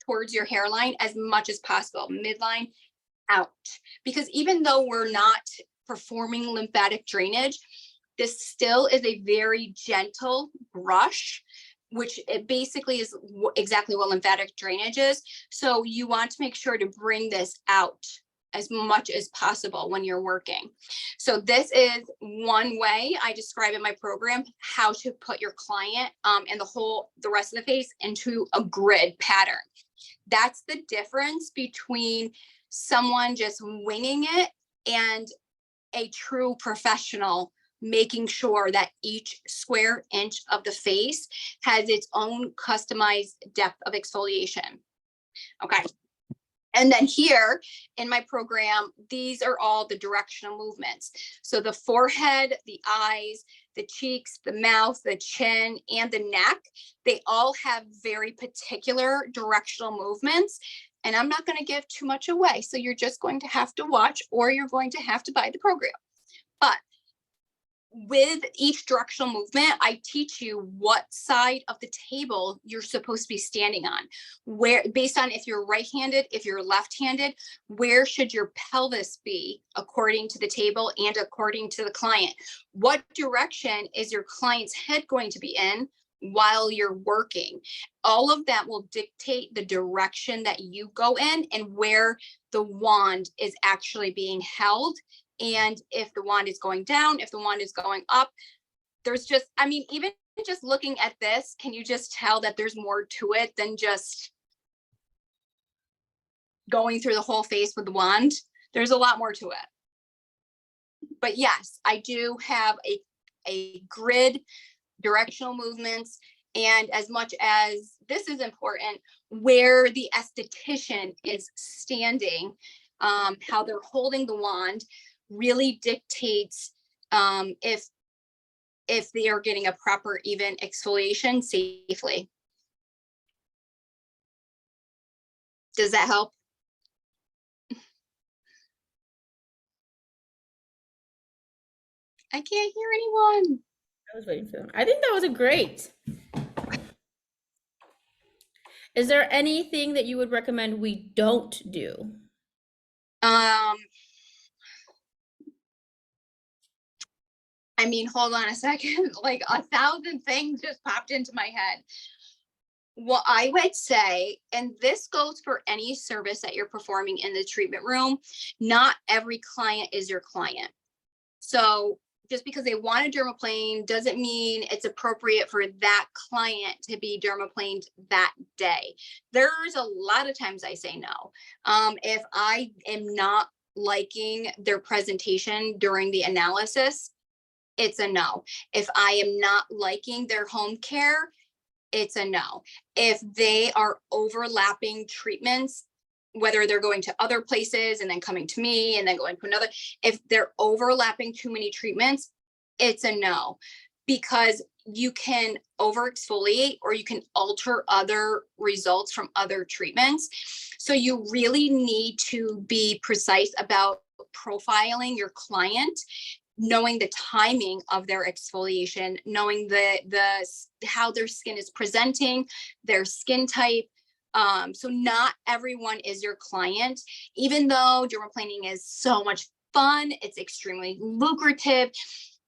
towards your hairline as much as possible. Midline out. Because even though we're not performing lymphatic drainage, this still is a very gentle brush, which it basically is exactly what lymphatic drainage is. So you want to make sure to bring this out as much as possible when you're working. So this is one way I describe in my program how to put your client and the rest of the face into a grid pattern. That's the difference between someone just winging it and a true professional making sure that each square inch of the face has its own customized depth of exfoliation. Okay. And then here in my program, these are all the directional movements. So the forehead, the eyes, the cheeks, the mouth, the chin, and the neck, they all have very particular directional movements. And I'm not going to give too much away. So you're just going to have to watch, or you're going to have to buy the program. But with each directional movement, I teach you what side of the table you're supposed to be standing on, where, based on if you're right-handed, if you're left-handed, where should your pelvis be according to the table and according to the client? What direction is your client's head going to be in while you're working? All of that will dictate the direction that you go in and where the wand is actually being held. And if the wand is going down, if the wand is going up, there's just, I mean, even just looking at this, can you just tell that there's more to it than just going through the whole face with the wand? There's a lot more to it. But yes, I do have a grid, directional movements, and as much as this is important, where the esthetician is standing, how they're holding the wand really dictates if they are getting a proper even exfoliation safely. Does that help? I can't hear anyone. I was waiting for them. I think that was a great. Is there anything that you would recommend we don't do? I mean, hold on a second. Like 1,000 things just popped into my head. What I would say, and this goes for any service that you're performing in the treatment room, not every client is your client. So just because they want a dermaplane doesn't mean it's appropriate for that client to be dermaplaned that day. There's a lot of times I say no. If I am not liking their presentation during the analysis, it's a no. If I am not liking their home care, it's a no. If they are overlapping treatments, whether they're going to other places and then coming to me and then going to another, if they're overlapping too many treatments, it's a no, because you can over exfoliate or you can alter other results from other treatments. So you really need to be precise about profiling your client, knowing the timing of their exfoliation, knowing how their skin is presenting, their skin type. So not everyone is your client, even though dermaplaning is so much fun, it's extremely lucrative.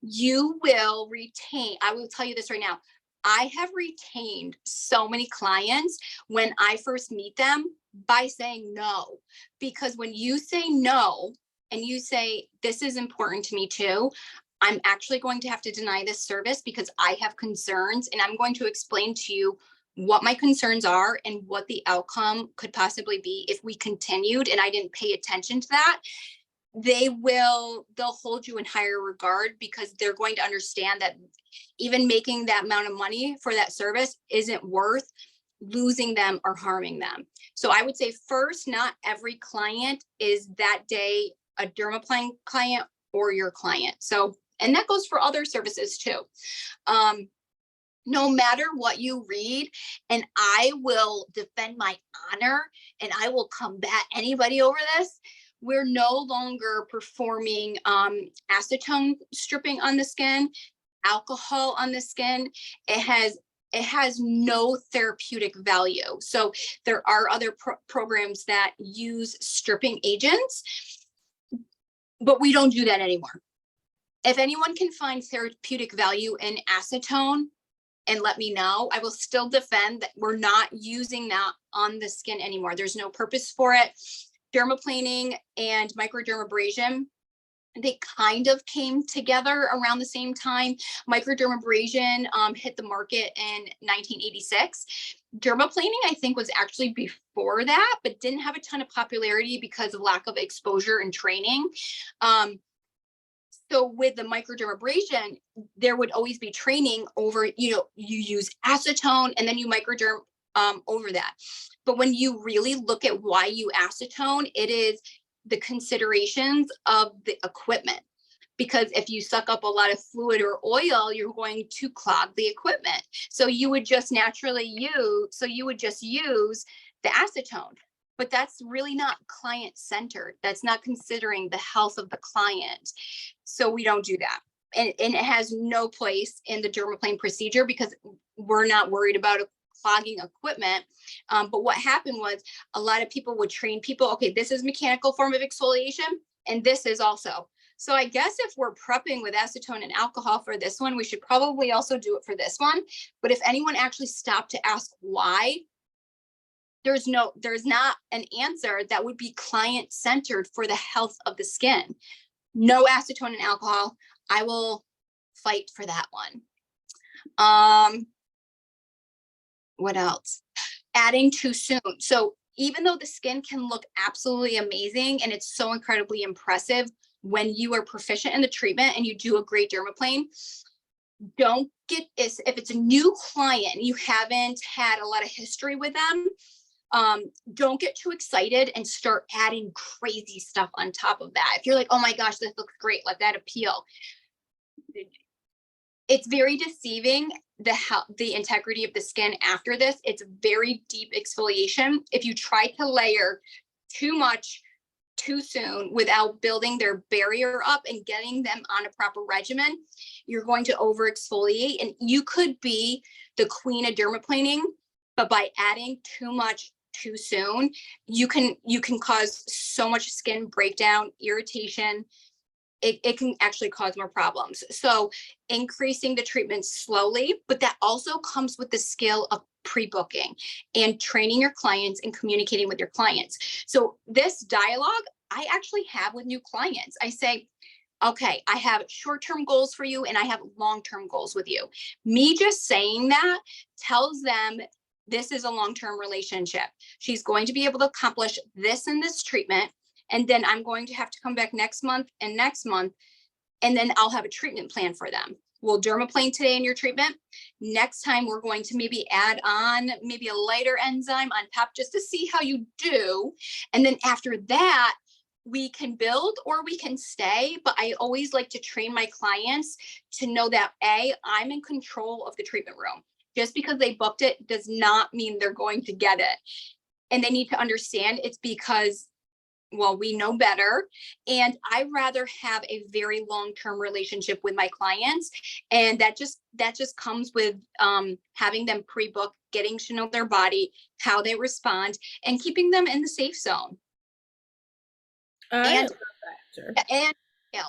You will retain, I will tell you this right now, I have retained so many clients when I first meet them by saying no, because when you say no, and you say, this is important to me too, I'm actually going to have to deny this service because I have concerns, and I'm going to explain to you what my concerns are and what the outcome could possibly be if we continued and I didn't pay attention to that. They'll hold you in higher regard, because they're going to understand that even making that amount of money for that service isn't worth losing them or harming them. So I would say first, not every client is that day a Dermaplane client or your client. So, and that goes for other services too. No matter what you read, and I will defend my honor and I will combat anybody over this, we're no longer performing acetone stripping on the skin, alcohol on the skin. It has no therapeutic value. So there are other programs that use stripping agents, but we don't do that anymore. If anyone can find therapeutic value in acetone and let me know, I will still defend that we're not using that on the skin anymore. There's no purpose for it. Dermaplaning and microdermabrasion, they kind of came together around the same time. Microdermabrasion hit the market in 1986. Dermaplaning, I think, was actually before that, but didn't have a ton of popularity because of lack of exposure and training. So with the microdermabrasion, there would always be training over, you use acetone and then you microderm over that. But when you really look at why you acetone, it is the considerations of the equipment. Because if you suck up a lot of fluid or oil, you're going to clog the equipment. So you would just naturally use the acetone. But that's really not client-centered. That's not considering the health of the client. So we don't do that. And it has no place in the dermaplane procedure because we're not worried about clogging equipment. But what happened was a lot of people would train people, okay, this is mechanical form of exfoliation, and this is also. So I guess if we're prepping with acetone and alcohol for this one, we should probably also do it for this one. But if anyone actually stopped to ask why, there's not an answer that would be client-centered for the health of the skin. No acetone and alcohol. I will fight for that one. What else? Adding too soon. So even though the skin can look absolutely amazing and it's so incredibly impressive when you are proficient in the treatment and you do a great dermaplane, if it's a new client, you haven't had a lot of history with them, Don't get too excited and start adding crazy stuff on top of that. If you're like, oh my gosh, this looks great, let that appeal. It's very deceiving, the integrity of the skin after this. It's very deep exfoliation. If you try to layer too much too soon without building their barrier up and getting them on a proper regimen, you're going to over exfoliate, and you could be the queen of dermaplaning, but by adding too much too soon, you can cause so much skin breakdown, irritation. It can actually cause more problems. So increasing the treatment slowly, but that also comes with the skill of pre-booking and training your clients and communicating with your clients. So this dialogue I actually have with new clients. I say, okay, I have short-term goals for you and I have long-term goals with you. Me just saying that tells them this is a long-term relationship. She's going to be able to accomplish this in this treatment. And then I'm going to have to come back next month, and then I'll have a treatment plan for them. We'll dermaplane today in your treatment. Next time, we're going to maybe add on maybe a lighter enzyme on top just to see how you do. And then after that, we can build or we can stay. But I always like to train my clients to know that I'm in control of the treatment room. Just because they booked it does not mean they're going to get it. And they need to understand it's because, well, we know better. And I rather have a very long-term relationship with my clients. And that just comes with having them pre-book, getting to know their body, how they respond, and keeping them in the safe zone. And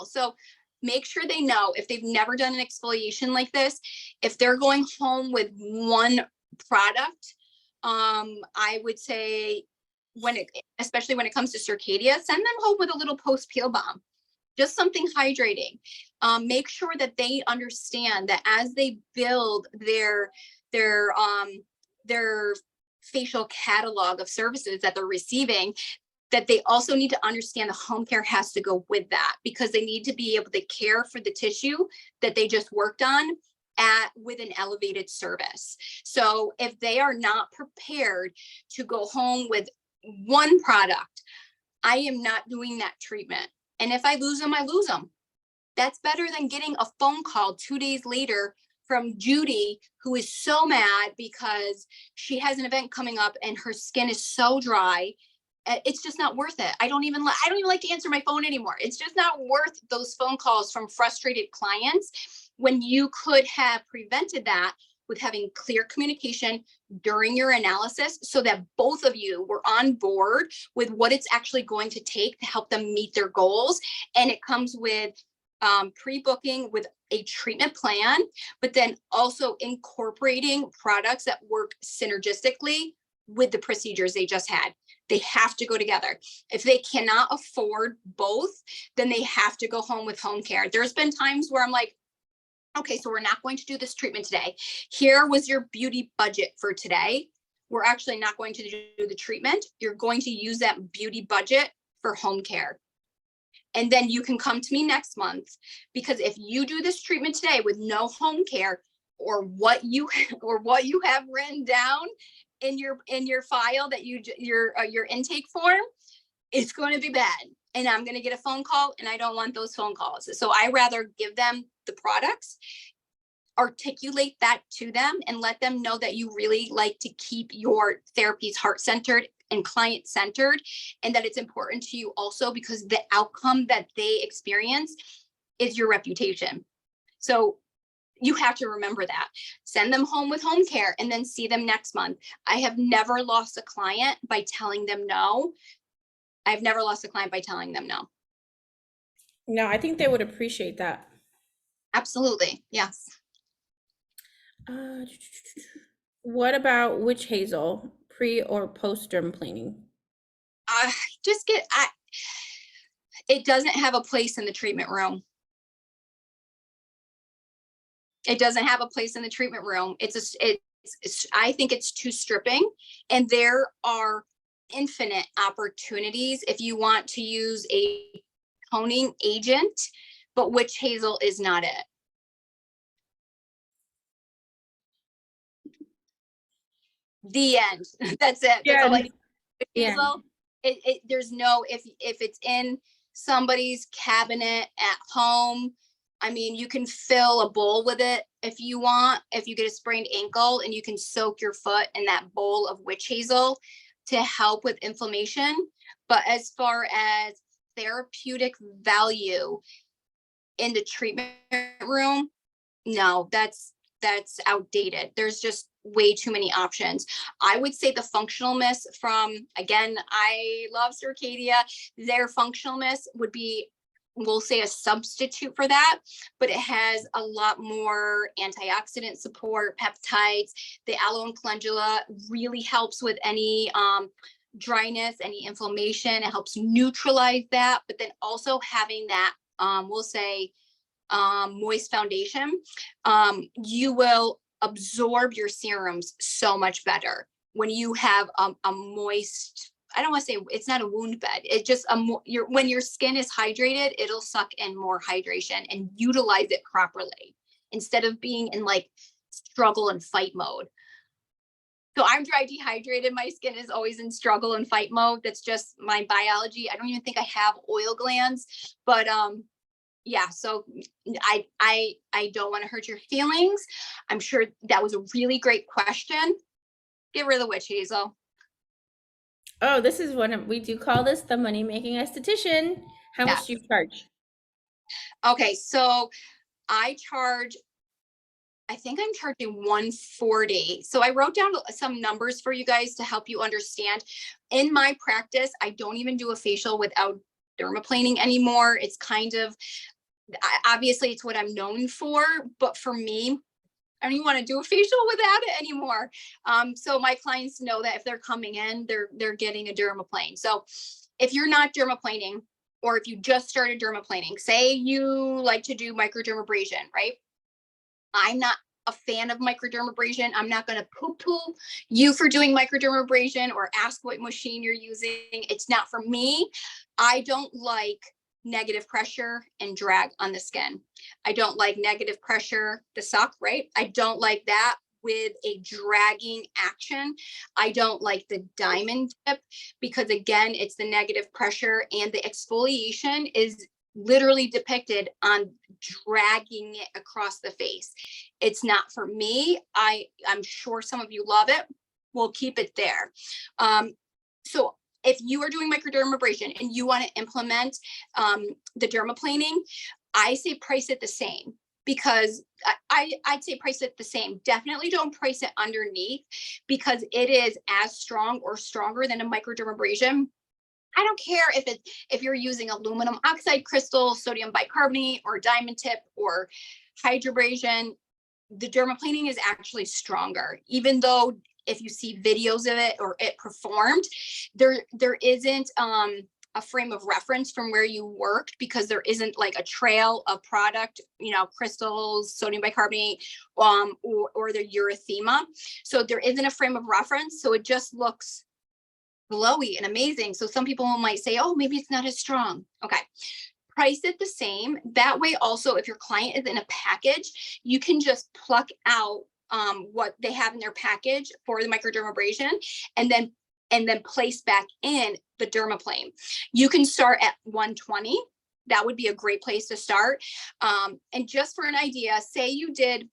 so make sure they know, if they've never done an exfoliation like this, if they're going home with one product, I would say, especially when it comes to Circadia, send them home with a little post-peel balm, just something hydrating. Make sure that they understand that as they build their facial catalog of services that they're receiving, that they also need to understand the home care has to go with that, because they need to be able to care for the tissue that they just worked on with an elevated service. So if they are not prepared to go home with one product, I am not doing that treatment. And if I lose them, I lose them. That's better than getting a phone call 2 days later from Judy, who is so mad because she has an event coming up and her skin is so dry. It's just not worth it. I don't even like to answer my phone anymore. It's just not worth those phone calls from frustrated clients, when you could have prevented that with having clear communication during your analysis, so that both of you were on board with what it's actually going to take to help them meet their goals. And it comes with pre-booking with a treatment plan, but then also incorporating products that work synergistically with the procedures they just had. They have to go together. If they cannot afford both, then they have to go home with home care. There's been times where I'm like, okay, so we're not going to do this treatment today. Here was your beauty budget for today. We're actually not going to do the treatment. You're going to use that beauty budget for home care. And then you can come to me next month, because if you do this treatment today with no home care, or what you have written down in your file that your intake form, it's going to be bad. And I'm going to get a phone call, and I don't want those phone calls. So I rather give them the products, articulate that to them, and let them know that you really like to keep your therapies heart-centered and client-centered, and that it's important to you also because the outcome that they experience is your reputation. So you have to remember that. Send them home with home care and then see them next month. I have never lost a client by telling them no. I've never lost a client by telling them no. No, I think they would appreciate that. Absolutely. Yes. What about witch hazel, pre or post dermaplaning? It doesn't have a place in the treatment room. It doesn't have a place in the treatment room. I think it's too stripping, and there are infinite opportunities if you want to use a toning agent, but witch hazel is not it. The end. That's it. That's Yeah. all I need. Yeah. Hazel, there's no, if it's in somebody's cabinet at home, I mean, you can fill a bowl with it if you want, if you get a sprained ankle, and you can soak your foot in that bowl of witch hazel to help with inflammation. But as far as therapeutic value in the treatment room, no, that's outdated. There's just way too many options. I would say the functional mist from, again, I love Circadia. Their functional mist would be, we'll say, a substitute for that, but it has a lot more antioxidant support, peptides. The aloe and calendula really helps with any dryness, any inflammation. It helps neutralize that, but then also having that, we'll say, moist foundation, you will absorb your serums so much better when you have a moist, I don't want to say, it's not a wound bed. It just, when your skin is hydrated, it'll suck in more hydration and utilize it properly instead of being in like struggle and fight mode. So I'm dry dehydrated. My skin is always in struggle and fight mode. That's just my biology. I don't even think I have oil glands, but yeah, so I don't want to hurt your feelings. I'm sure that was a really great question. Get rid of the witch hazel. Oh, this is we do call this the money making esthetician. How much do you charge? Okay, so I think I'm charging $140. So I wrote down some numbers for you guys to help you understand. In my practice, I don't even do a facial without dermaplaning anymore. It's kind of, obviously it's what I'm known for, but for me, I don't even want to do a facial without it anymore. So my clients know that if they're coming in, they're getting a dermaplane. So if you're not dermaplaning, or if you just started dermaplaning, say you like to do microdermabrasion, right? I'm not a fan of microdermabrasion. I'm not going to poo-poo you for doing microdermabrasion or ask what machine you're using. It's not for me. I don't like negative pressure and drag on the skin. I don't like negative pressure, the suck, right? I don't like that with a dragging action. I don't like the diamond tip because, again, it's the negative pressure, and the exfoliation is literally depicted on dragging it across the face. It's not for me. I'm sure some of you love it. We'll keep it there. So if you are doing microdermabrasion and you want to implement the dermaplaning, I say price it the same, because I'd say price it the same. Definitely don't price it underneath, because it is as strong or stronger than a microdermabrasion. I don't care if you're using aluminum oxide crystal, sodium bicarbonate, or diamond tip, or hydrobrasion. The dermaplaning is actually stronger, even though if you see videos of it or it performed, there isn't a frame of reference from where you worked, because there isn't like a trail of product, crystals, sodium bicarbonate, or the erythema. So there isn't a frame of reference. So it just looks glowy and amazing. So some people might say, oh, maybe it's not as strong. Okay. Price it the same. That way also, if your client is in a package, you can just pluck out what they have in their package for the microdermabrasion, and then place back in the dermaplane. You can start at 120. That would be a great place to start. And just for an idea, say you did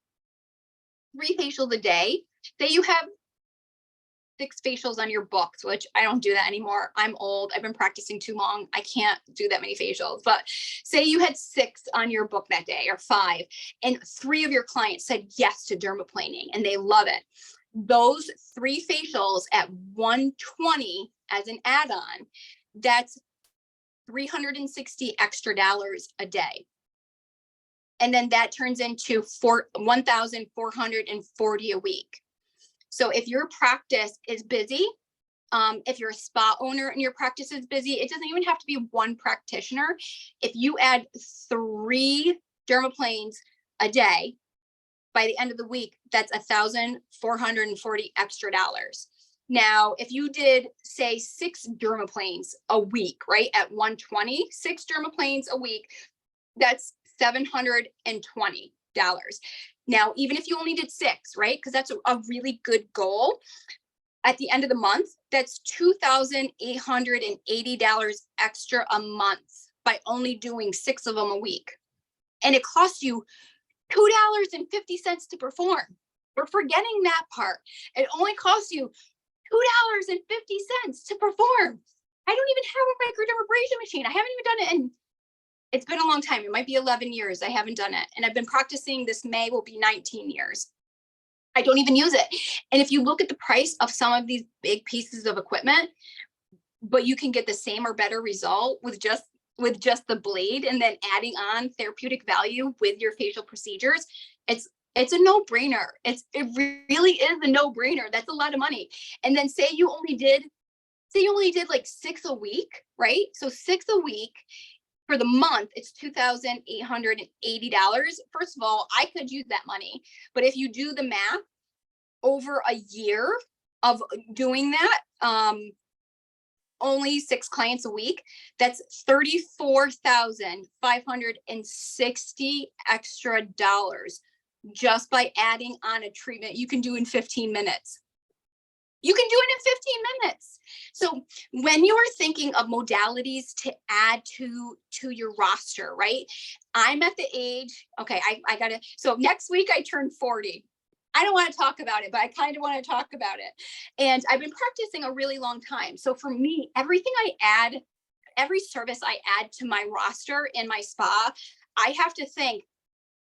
3 facials a day. Say you have 6 facials on your books, which I don't do that anymore. I'm old. I've been practicing too long. I can't do that many facials. But say you had 6 on your book that day, or 5, and 3 of your clients said yes to dermaplaning and they love it. Those 3 facials at 120 as an add-on, that's $360 extra a day. And then that turns into $1,440 a week. So if your practice is busy, if you're a spa owner and your practice is busy, it doesn't even have to be one practitioner. If you add 3 dermaplanes a day, by the end of the week, that's $1,440 extra. Now, if you did, say, 6 dermaplanes a week, right, at 120, 6 dermaplanes a week, that's $720. Now, even if you only did 6, right, because that's a really good goal, At the end of the month, that's $2,880 extra a month by only doing 6 of them a week. And it costs you $2.50 to perform. We're forgetting that part. It only costs you $2.50 to perform. I don't even have a microdermabrasion machine. I haven't even done it, and it's been a long time. It might be 11 years I haven't done it. And I've been practicing, this May will be 19 years. I don't even use it. And if you look at the price of some of these big pieces of equipment, but you can get the same or better result with just the blade, and then adding on therapeutic value with your facial procedures, it's a no-brainer. It really is a no-brainer. That's a lot of money. And then say you only did like 6 a week, right? So 6 a week for the month, it's $2,880. First of all, I could use that money, but if you do the math over a year of doing that, only 6 clients a week, that's $34,560 extra dollars just by adding on a treatment you can do in 15 minutes. You can do it in 15 minutes. So when you are thinking of modalities to add to your roster, right? I'm at the age, okay, I gotta, so next week I turn 40. I don't want to talk about it, but I kind of want to talk about it. And I've been practicing a really long time. So for me, everything I add, every service I add to my roster in my spa, I have to think,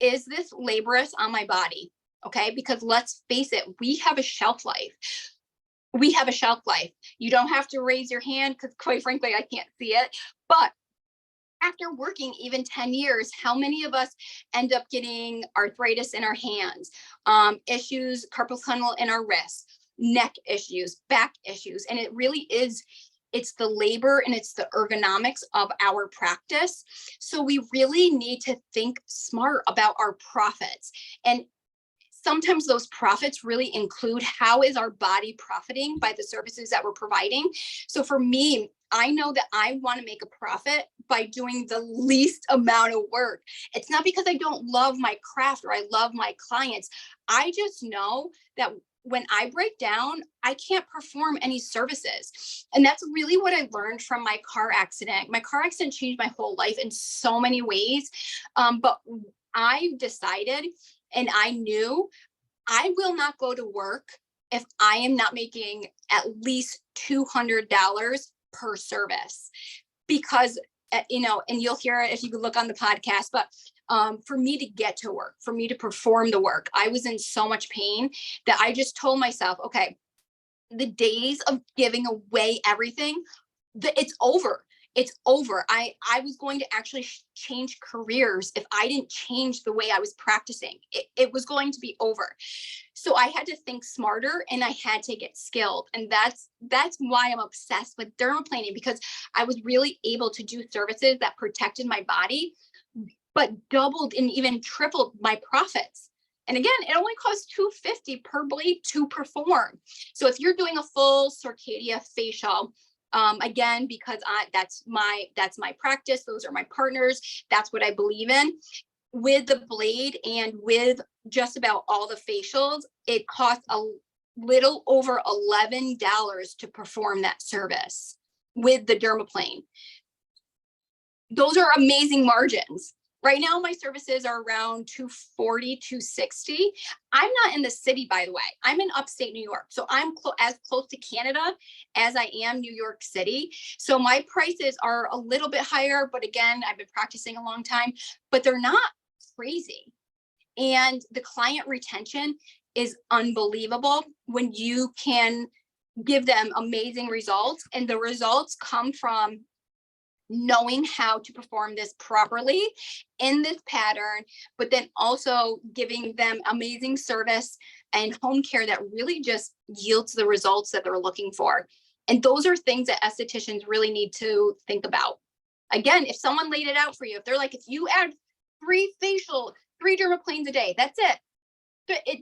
is this laborious on my body? Okay, because let's face it, we have a shelf life. We have a shelf life. You don't have to raise your hand because quite frankly, I can't see it. But after working even 10 years, how many of us end up getting arthritis in our hands, issues, carpal tunnel in our wrists, neck issues, back issues? And it really is, it's the labor and it's the ergonomics of our practice. So we really need to think smart about our profits. And sometimes those profits really include, how is our body profiting by the services that we're providing? So for me, I know that I want to make a profit by doing the least amount of work. It's not because I don't love my craft or I love my clients. I just know that when I break down, I can't perform any services. And that's really what I learned from my car accident. My car accident changed my whole life in so many ways. But I decided, and I knew, I will not go to work if I am not making at least $200 per service, because, and you'll hear it if you could look on the podcast, but for me to get to work, for me to perform the work, I was in so much pain that I just told myself, okay, the days of giving away everything, it's over. It's over. I was going to actually change careers if I didn't change the way I was practicing. It was going to be over. So I had to think smarter and I had to get skilled. And that's why I'm obsessed with dermaplaning, because I was really able to do services that protected my body, but doubled and even tripled my profits. And again, it only costs $250 per blade to perform. So if you're doing a full Circadia facial, again, because that's my practice, those are my partners, that's what I believe in. With the blade and with just about all the facials, it costs a little over $11 to perform that service with the Dermaplane. Those are amazing margins. Right now, my services are around $240, $260. I'm not in the city, by the way. I'm in upstate New York. So I'm as close to Canada as I am New York City. So my prices are a little bit higher, but again, I've been practicing a long time, but they're not crazy. And the client retention is unbelievable when you can give them amazing results. And the results come from knowing how to perform this properly in this pattern, but then also giving them amazing service and home care that really just yields the results that they're looking for. And those are things that estheticians really need to think about. Again, if someone laid it out for you, if they're like, if you add 3 dermaplanes a day, that's it.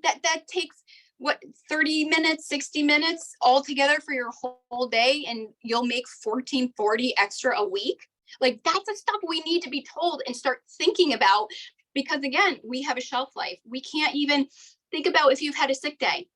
That takes what, 30 minutes, 60 minutes all together for your whole day, and you'll make $14.40 extra a week. Like, that's the stuff we need to be told and start thinking about, because again, we have a shelf life. We can't even think about if you've had a sick day.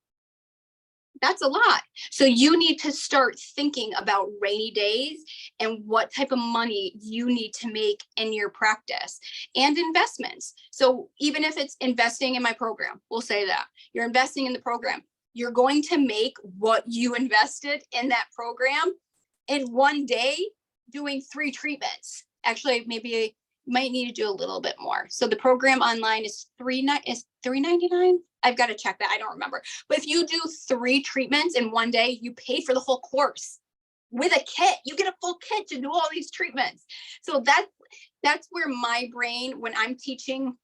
That's a lot. So you need to start thinking about rainy days and what type of money you need to make in your practice and investments. So even if it's investing in my program, we'll say that you're investing in the program, you're going to make what you invested in that program in one day doing 3 treatments. Actually, maybe I might need to do a little bit more. So the program online is $3.99. I've got to check that. I don't remember. But if you do 3 treatments in one day, you pay for the whole course with a kit. You get a full kit to do all these treatments. So that's where my brain, when I'm teaching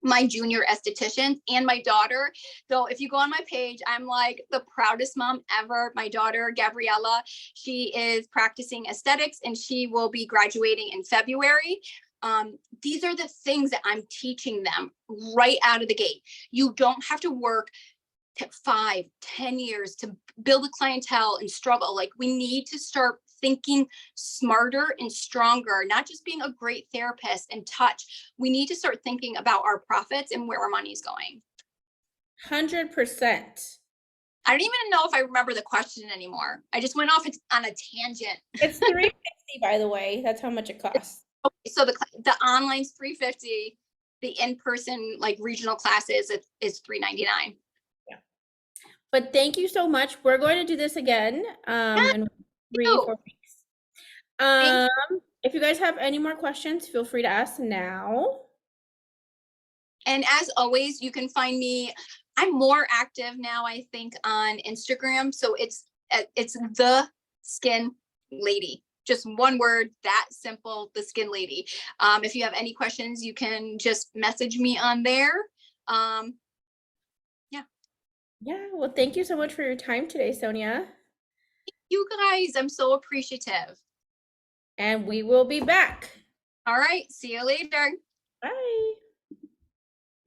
my junior estheticians and my daughter. So if you go on my page, I'm like the proudest mom ever. My daughter, Gabriella, she is practicing aesthetics and she will be graduating in February. These are the things that I'm teaching them right out of the gate. You don't have to work 5, 10 years to build a clientele and struggle. Like, we need to start thinking smarter and stronger, not just being a great therapist and touch. We need to start thinking about our profits and where our money's going. 100%. I don't even know if I remember the question anymore. I just went off on a tangent. It's $350, by the way. That's how much it costs. Okay, so the online's $350. The in-person, like, regional classes is $399. But thank you so much. We're going to do this again in 3-4 weeks. If you guys have any more questions, feel free to ask now. And as always, you can find me. I'm more active now, I think, on Instagram. So it's the Skin Lady. Just one word, that simple, the Skin Lady. If you have any questions, you can just message me on there. Yeah, well, thank you so much for your time today, Sonia. You guys, I'm so appreciative. And we will be back. All right, see you later. Bye.